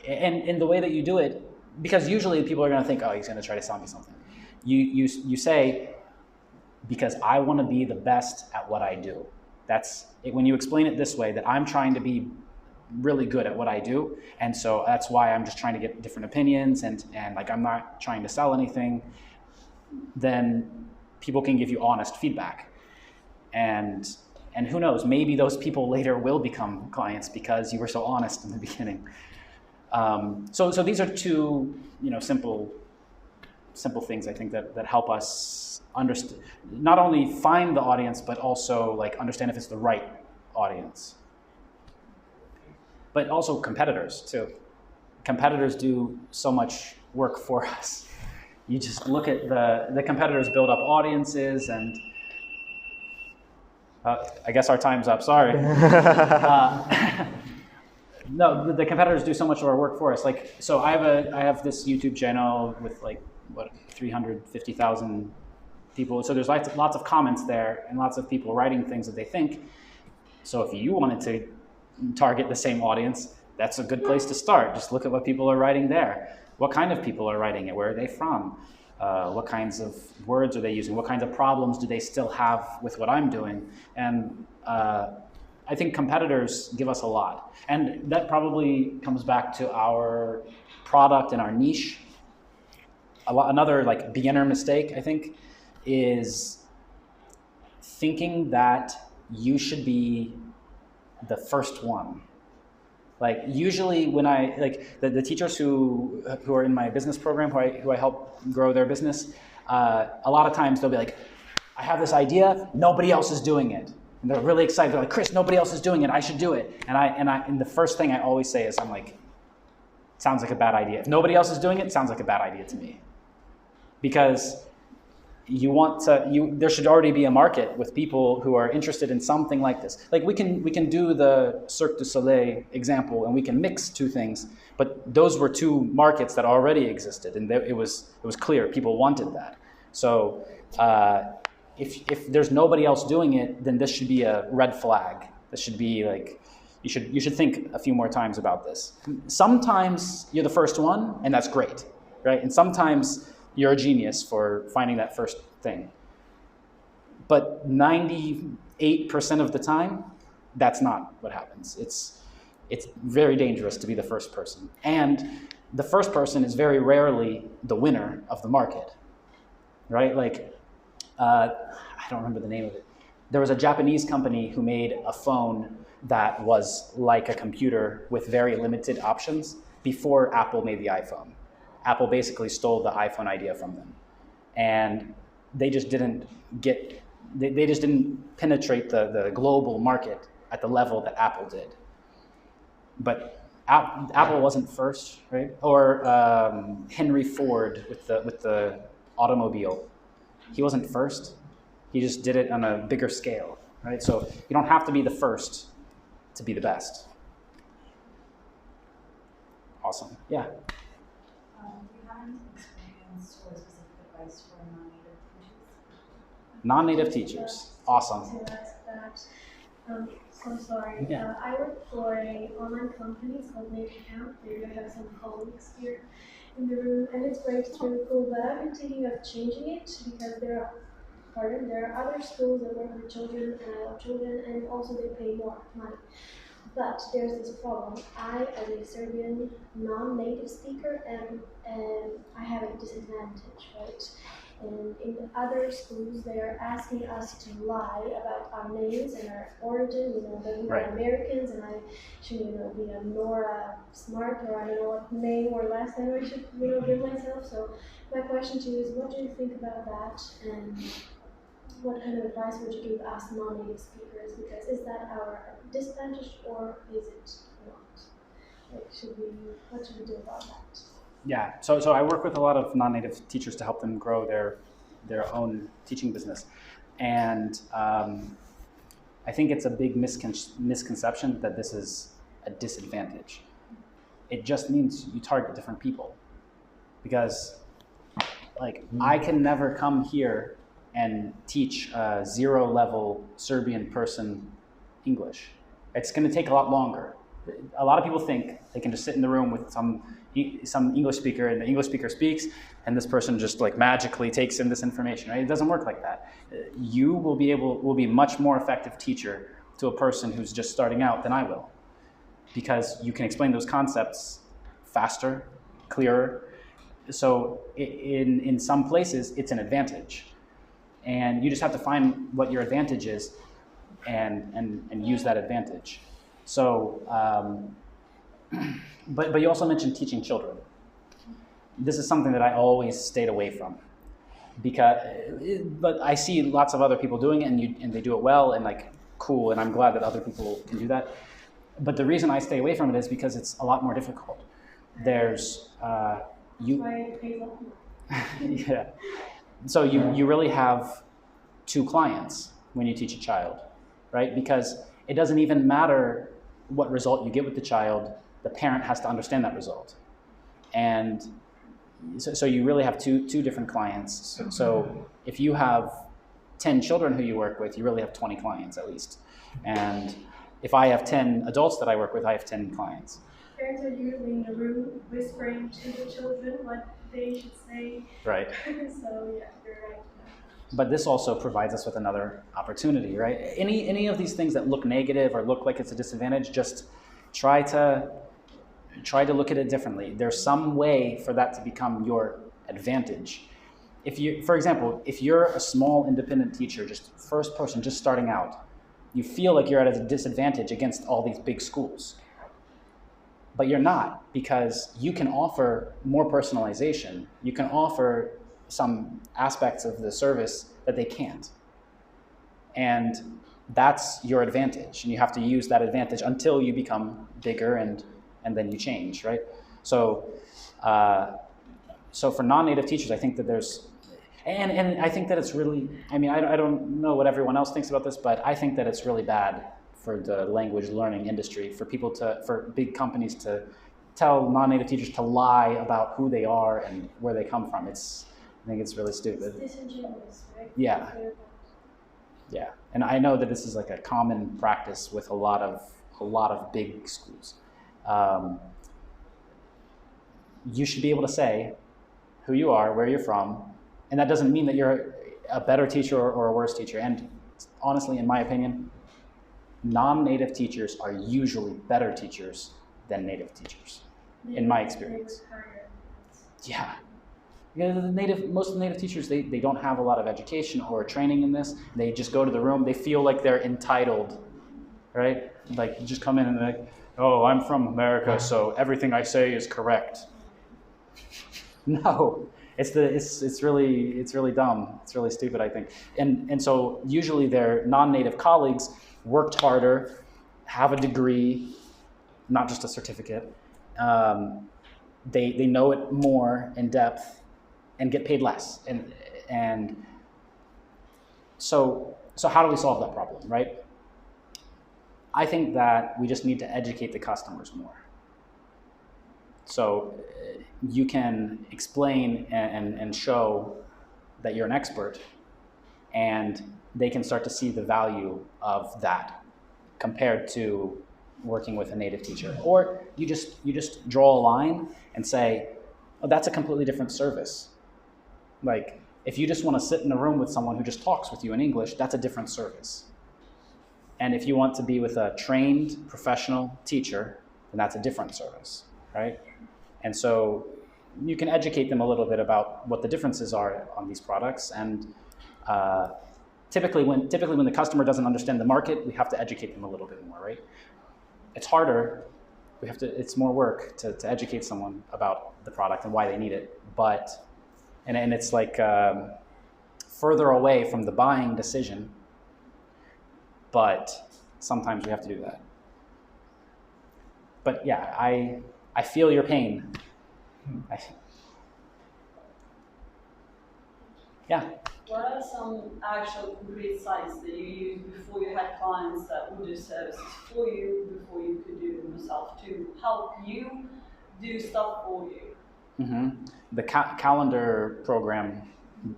and in the way that you do it, because usually people are gonna think, oh, he's gonna try to sell me something. you say, because I want to be the best at what I do. That's it, when you explain it this way, that I'm trying to be really good at what I do, and so that's why I'm just trying to get different opinions, and like I'm not trying to sell anything, then people can give you honest feedback. And who knows, maybe those people later will become clients because you were so honest in the beginning. So these are two, simple things I think that help us understand, not only find the audience, but also like understand if it's the right audience. But also competitors too. Competitors do so much work for us. You just look at the competitors build up audiences, and I guess our time's up, sorry. No, the competitors do so much of our work for us. Like, so I have this YouTube channel with like, 350,000 people. So there's lots of comments there and lots of people writing things that they think. So if you wanted to target the same audience, that's a good place to start. Just look at what people are writing there. What kind of people are writing it? Where are they from? What kinds of words are they using? What kinds of problems do they still have with what I'm doing? And I think competitors give us a lot. And that probably comes back to our product and our niche. Another like beginner mistake, I think, is thinking that you should be the first one. Like usually when the teachers who are in my business program, who I help grow their business, a lot of times they'll be like, I have this idea, nobody else is doing it. And they're really excited. They're like, Kris, nobody else is doing it, I should do it. And the first thing I always say is, I'm like, sounds like a bad idea. If nobody else is doing it, sounds like a bad idea to me. Because there should already be a market with people who are interested in something like this. Like we can do the Cirque du Soleil example, and we can mix two things, but those were two markets that already existed, and it was clear people wanted that. So if there's nobody else doing it, then this should be a red flag. This should be like, you should think a few more times about this. Sometimes you're the first one, and that's great, right? And sometimes you're a genius for finding that first thing. But 98% of the time, that's not what happens. It's very dangerous to be the first person. And the first person is very rarely the winner of the market, right? Like, I don't remember the name of it. There was a Japanese company who made a phone that was like a computer with very limited options before Apple made the iPhone. Apple basically stole the iPhone idea from them. And they just didn't penetrate the global market at the level that Apple did. But Apple wasn't first, right? Or Henry Ford with the automobile. He wasn't first. He just did it on a bigger scale, right? So you don't have to be the first to be the best. Awesome. Yeah. Non-native teachers. Awesome. So sorry. Yeah. I work for an online company called 𝗙𝗵𝗹𝗶. Maybe I have some colleagues here in the room, and it's great, it's really cool. But I've been thinking of changing it because there are other schools that work with children, and I love children, and also they pay more money. But there's this problem. I, as a Serbian non-native speaker, and I have a disadvantage, right? And in the other schools, they're asking us to lie about our names and our origin, that we are Americans, and I should, be a Nora Smart, or I don't know what name or last name I should, give myself. So my question to you is, what do you think about that? And what kind of advice would you give us non-native speakers? Because is that our disadvantage, or is it not? Like, what should we do about that? Yeah, so I work with a lot of non-native teachers to help them grow their own teaching business. And I think it's a big misconception that this is a disadvantage. It just means you target different people. Because I can never come here and teach a 0-level Serbian person English. It's going to take a lot longer. A lot of people think they can just sit in the room with some some English speaker, and the English speaker speaks, and this person just like magically takes in this information, right? It doesn't work like that. You will be a much more effective teacher to a person who's just starting out than I will, because you can explain those concepts faster, clearer. So in some places, it's an advantage. And you just have to find what your advantage is and use that advantage. So, but you also mentioned teaching children. This is something that I always stayed away from, but I see lots of other people doing it, and they do it well, and like cool, and I'm glad that other people can do that. But the reason I stay away from it is because it's a lot more difficult. There's yeah. So you really have two clients when you teach a child, right? Because it doesn't even matter what result you get with the child, the parent has to understand that result. And so you really have two different clients. So if you have 10 children who you work with, you really have 20 clients at least. And if I have 10 adults that I work with, I have 10 clients. Parents are usually in the room whispering to the children what they should say. Right. So yeah, you're right. But this also provides us with another opportunity, right? Any of these things that look negative or look like it's a disadvantage, just try to look at it differently. There's some way for that to become your advantage. For example, if you're a small independent teacher, just first person, just starting out, you feel like you're at a disadvantage against all these big schools. But you're not, because you can offer more personalization. You can offer some aspects of the service that they can't. And that's your advantage. And you have to use that advantage until you become bigger and then you change, right? So for non-native teachers, I think that there's, and I think that it's really, I mean, I don't know what everyone else thinks about this, but I think that it's really bad for the language learning industry, for big companies to tell non-native teachers to lie about who they are and where they come from. I think it's really stupid. It's disingenuous, right? Yeah. Yeah, and I know that this is like a common practice with a lot of big schools. You should be able to say who you are, where you're from, and that doesn't mean that you're a better teacher or a worse teacher. And honestly, in my opinion, non-native teachers are usually better teachers than native teachers, in my experience. Yeah. You know, most of the native teachers, they don't have a lot of education or training in this. They just go to the room. They feel like they're entitled, right? Like, you just come in and they're like, oh, I'm from America, so everything I say is correct. No, it's really dumb. It's really stupid, I think. And so usually their non-native colleagues worked harder, have a degree, not just a certificate. They know it more in depth and get paid less. And so how do we solve that problem, right? I think that we just need to educate the customers more. So you can explain and show that you're an expert, and they can start to see the value of that compared to working with a native teacher. Or you just draw a line and say, oh, that's a completely different service. Like, if you just want to sit in a room with someone who just talks with you in English, that's a different service. And if you want to be with a trained professional teacher, then that's a different service, right? And so you can educate them a little bit about what the differences are on these products. And typically when the customer doesn't understand the market, we have to educate them a little bit more, right? It's harder. It's more work to educate someone about the product and why they need it. And it's like further away from the buying decision, but sometimes we have to do that. But yeah, I feel your pain. Yeah. What are some actual concrete sites that you used before you had clients that would do services for you before you could do them yourself to help you do stuff for you? Mm-hmm. The calendar program,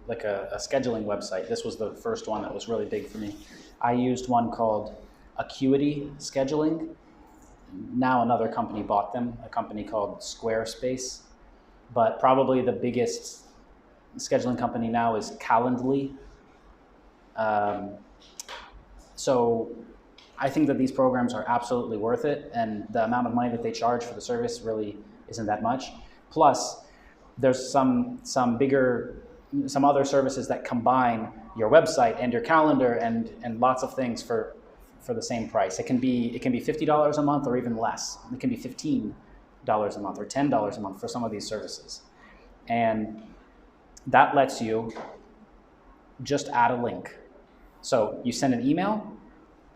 like a scheduling website, this was the first one that was really big for me. I used one called 𝗙𝗵𝗹𝗲 scheduling. now another company bought them, a company called Squarespace. But probably the biggest scheduling company now is Calendly. So I think that these programs are absolutely worth it, and the amount of money that they charge for the service really isn't that much. Plus, there's some other services that combine your website and your calendar and lots of things for the same price. It can be $50 a month or even less. It can be $15 a month or $10 a month for some of these services. And that lets you just add a link. So you send an email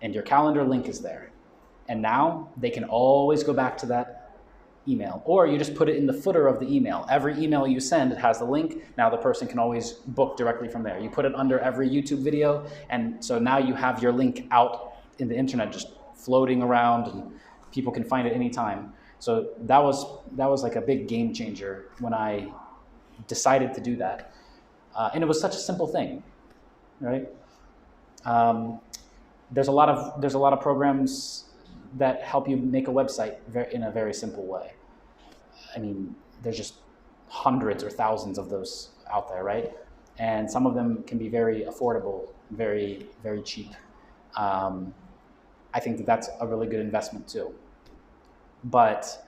and your calendar link is there. And now they can always go back to that email, or you just put it in the footer of the email. Every email you send, it has the link. Now the person can always book directly from there. You put it under every YouTube video, and so now you have your link out in the internet just floating around, and people can find it anytime. So that was like a big game changer when I decided to do that, and it was such a simple thing, right? There's a lot of programs that help you make a website in a very simple way. I mean, there's just hundreds or thousands of those out there, right? And some of them can be very affordable, very, very cheap. I think that that's a really good investment too. But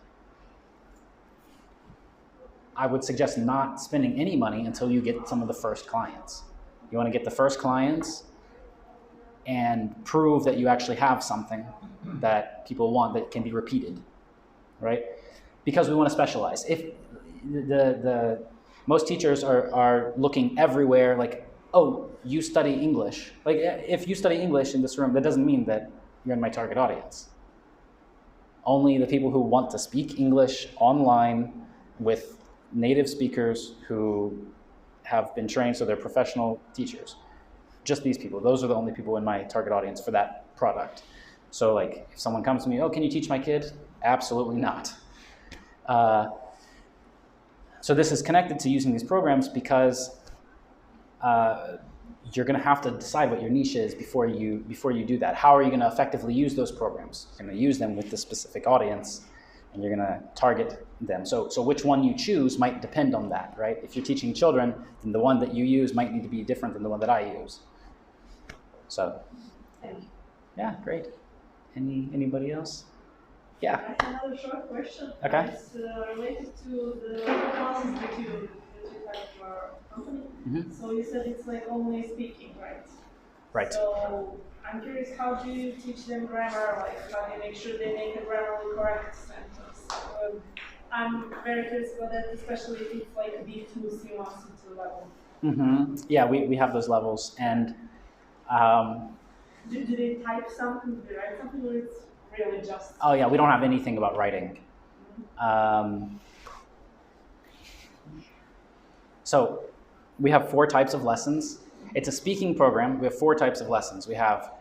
I would suggest not spending any money until you get some of the first clients. You want to get the first clients and prove that you actually have something that people want that can be repeated, right? Because we want to specialize. If the most teachers are looking everywhere, like, oh, you study English. Like, if you study English in this room, that doesn't mean that you're in my target audience. Only the people who want to speak English online with native speakers who have been trained, so they're professional teachers. Just these people. Those are the only people in my target audience for that product. So like, if someone comes to me, oh, can you teach my kid? Absolutely not. So this is connected to using these programs because you're going to have to decide what your niche is before you do that. How are you going to effectively use those programs? You're going to use them with the specific audience, and you're going to target them. So which one you choose might depend on that, right? If you're teaching children, then the one that you use might need to be different than the one that I use. So, yeah, great. Anybody else? Yeah. I have another short question. Okay. It's related to the classes that you have for our company. Mm-hmm. So you said it's like only speaking, right? Right. So I'm curious, how do you teach them grammar? Like, how do you make sure they make a grammatically correct sentence? I'm very curious about that, especially if it's like a B2, C1, C2 level. Mm-hmm. Yeah, we have those levels, and do they type something? Do they write something, or it's really just? Oh yeah, we don't have anything about writing. So we have 4 types of lessons. It's a speaking program. We have 4 types of lessons. We have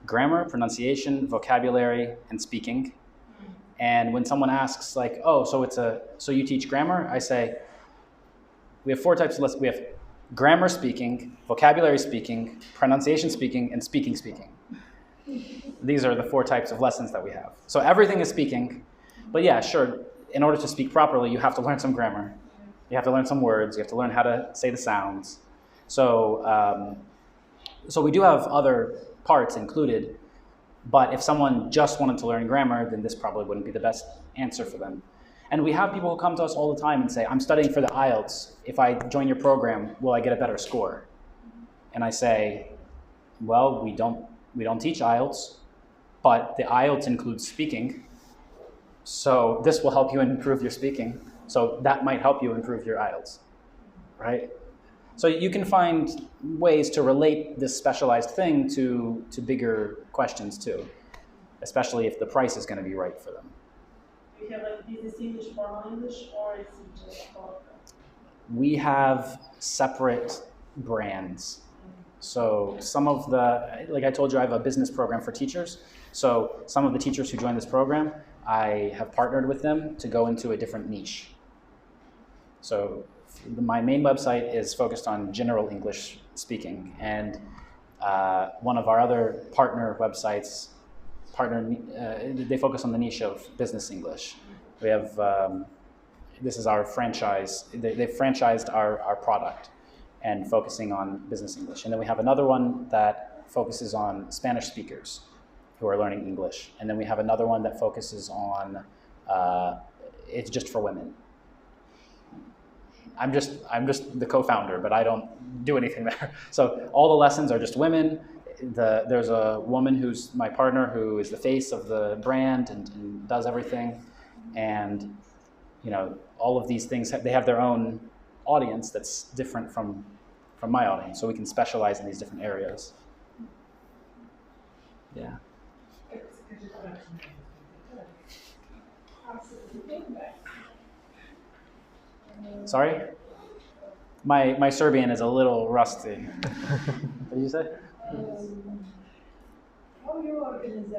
grammar, pronunciation, vocabulary, and speaking. And when someone asks, like, oh, so you teach grammar? I say, we have 4 types of lessons. We have grammar speaking, vocabulary speaking, pronunciation speaking, and speaking speaking. These are the 4 types of lessons that we have. So everything is speaking, but yeah, sure, in order to speak properly, you have to learn some grammar. You have to learn some words. You have to learn how to say the sounds. So, so we do have other parts included, but if someone just wanted to learn grammar, then this probably wouldn't be the best answer for them. And we have people who come to us all the time and say, I'm studying for the IELTS. If I join your program, will I get a better score? And I say, well, we don't teach IELTS, but the IELTS includes speaking. So this will help you improve your speaking. So that might help you improve your IELTS, right? So you can find ways to relate this specialized thing to bigger questions too, especially if the price is going to be right for them. Do you have like business English, formal English, or is it just all of them? We have separate brands. So some of the, like I told you, I have a business program for teachers. So some of the teachers who join this program, I have partnered with them to go into a different niche. So my main website is focused on general English speaking, and one of our other partner they focus on the niche of business English. We have, this is our franchise. They've franchised our product and focusing on business English. And then we have another one that focuses on Spanish speakers who are learning English. And then we have another one that focuses on, it's just for women. I'm just the co-founder, but I don't do anything there. So all the lessons are just women. There's a woman who's my partner who is the face of the brand and does everything. And you know, all of these things, they have their own audience that's different from my audience. So we can specialize in these different areas. Yeah. Sorry? My Serbian is a little rusty. What did you say? How you organize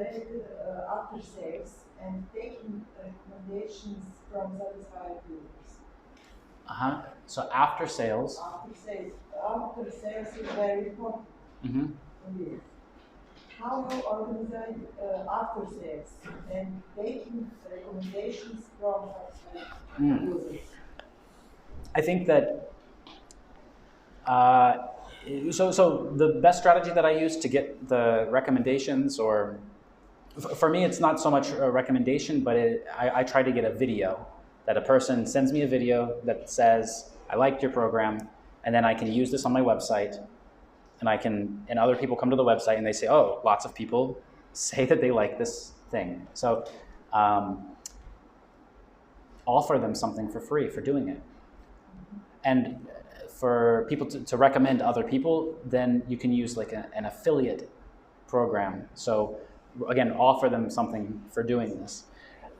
after sales and taking recommendations from satisfied users? So after sales. After sales is very important. Mm-hmm. How you organize after sales and taking recommendations from satisfied users? I think that so the best strategy that I use to get the recommendations, or for me, it's not so much a recommendation, but I try to get a video that a person sends me a video that says, I liked your program, and then I can use this on my website, and other people come to the website and they say, oh, lots of people say that they like this thing. So offer them something for free for doing it. And for people to recommend other people, then you can use like an affiliate program. So again, offer them something for doing this.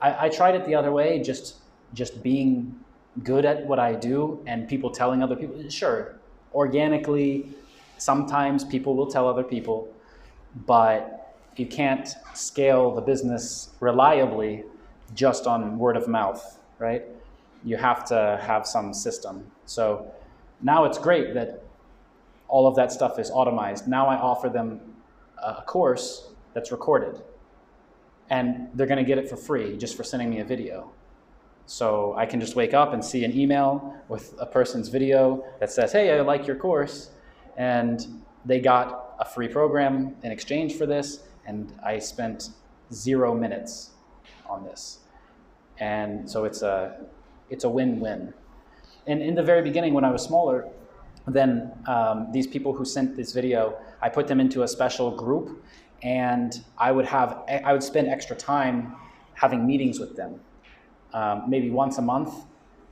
I tried it the other way, just being good at what I do and people telling other people. Sure, organically, sometimes people will tell other people, but you can't scale the business reliably just on word of mouth, right? You have to have some system. So now it's great that all of that stuff is automized. Now I offer them a course that's recorded, and they're going to get it for free just for sending me a video. So I can just wake up and see an email with a person's video that says, hey, I like your course, and they got a free program in exchange for this, and I spent 0 minutes on this. And so it's a win-win. And in the very beginning, when I was smaller, then these people who sent this video, I put them into a special group, and I would spend extra time having meetings with them, maybe once a month.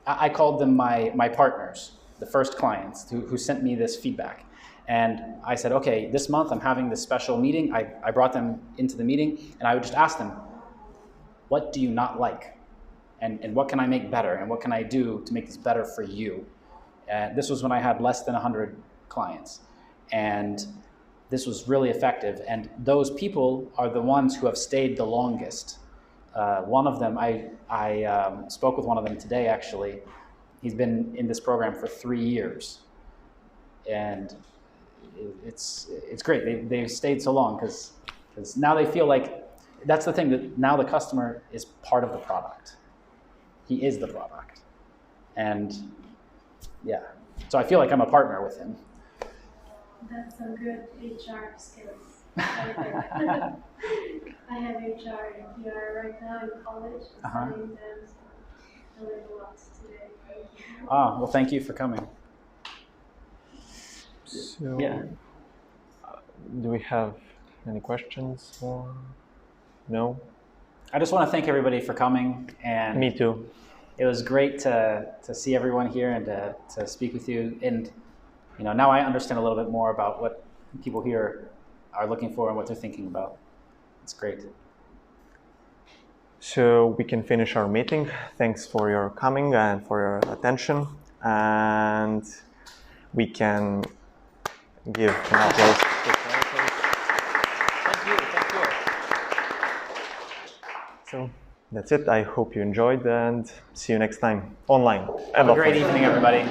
I called them my partners, the first clients who sent me this feedback. And I said, okay, this month I'm having this special meeting. I brought them into the meeting, and I would just ask them, what do you not like? And what can I make better? And what can I do to make this better for you? This was when I had less than 100 clients. And this was really effective. And those people are the ones who have stayed the longest. One of them, I spoke with one of them today, actually. He's been in this program for 3 years. And it's great. They've stayed so long because now they feel like, that's the thing, that now the customer is part of the product. He is the product. And yeah, so I feel like I'm a partner with him. That's some good HR skills. I have HR and PR right now in college, studying them, so I learned a lot today. Thank you. Well, thank you for coming. So, yeah. Do we have any questions or no? I just want to thank everybody for coming. And me too. It was great to see everyone here and to speak with you. And now I understand a little bit more about what people here are looking for and what they're thinking about. It's great. So we can finish our meeting. Thanks for your coming and for your attention. And we can give an applause. Thank you. So that's it. I hope you enjoyed, and see you next time online. Have a great evening, everybody.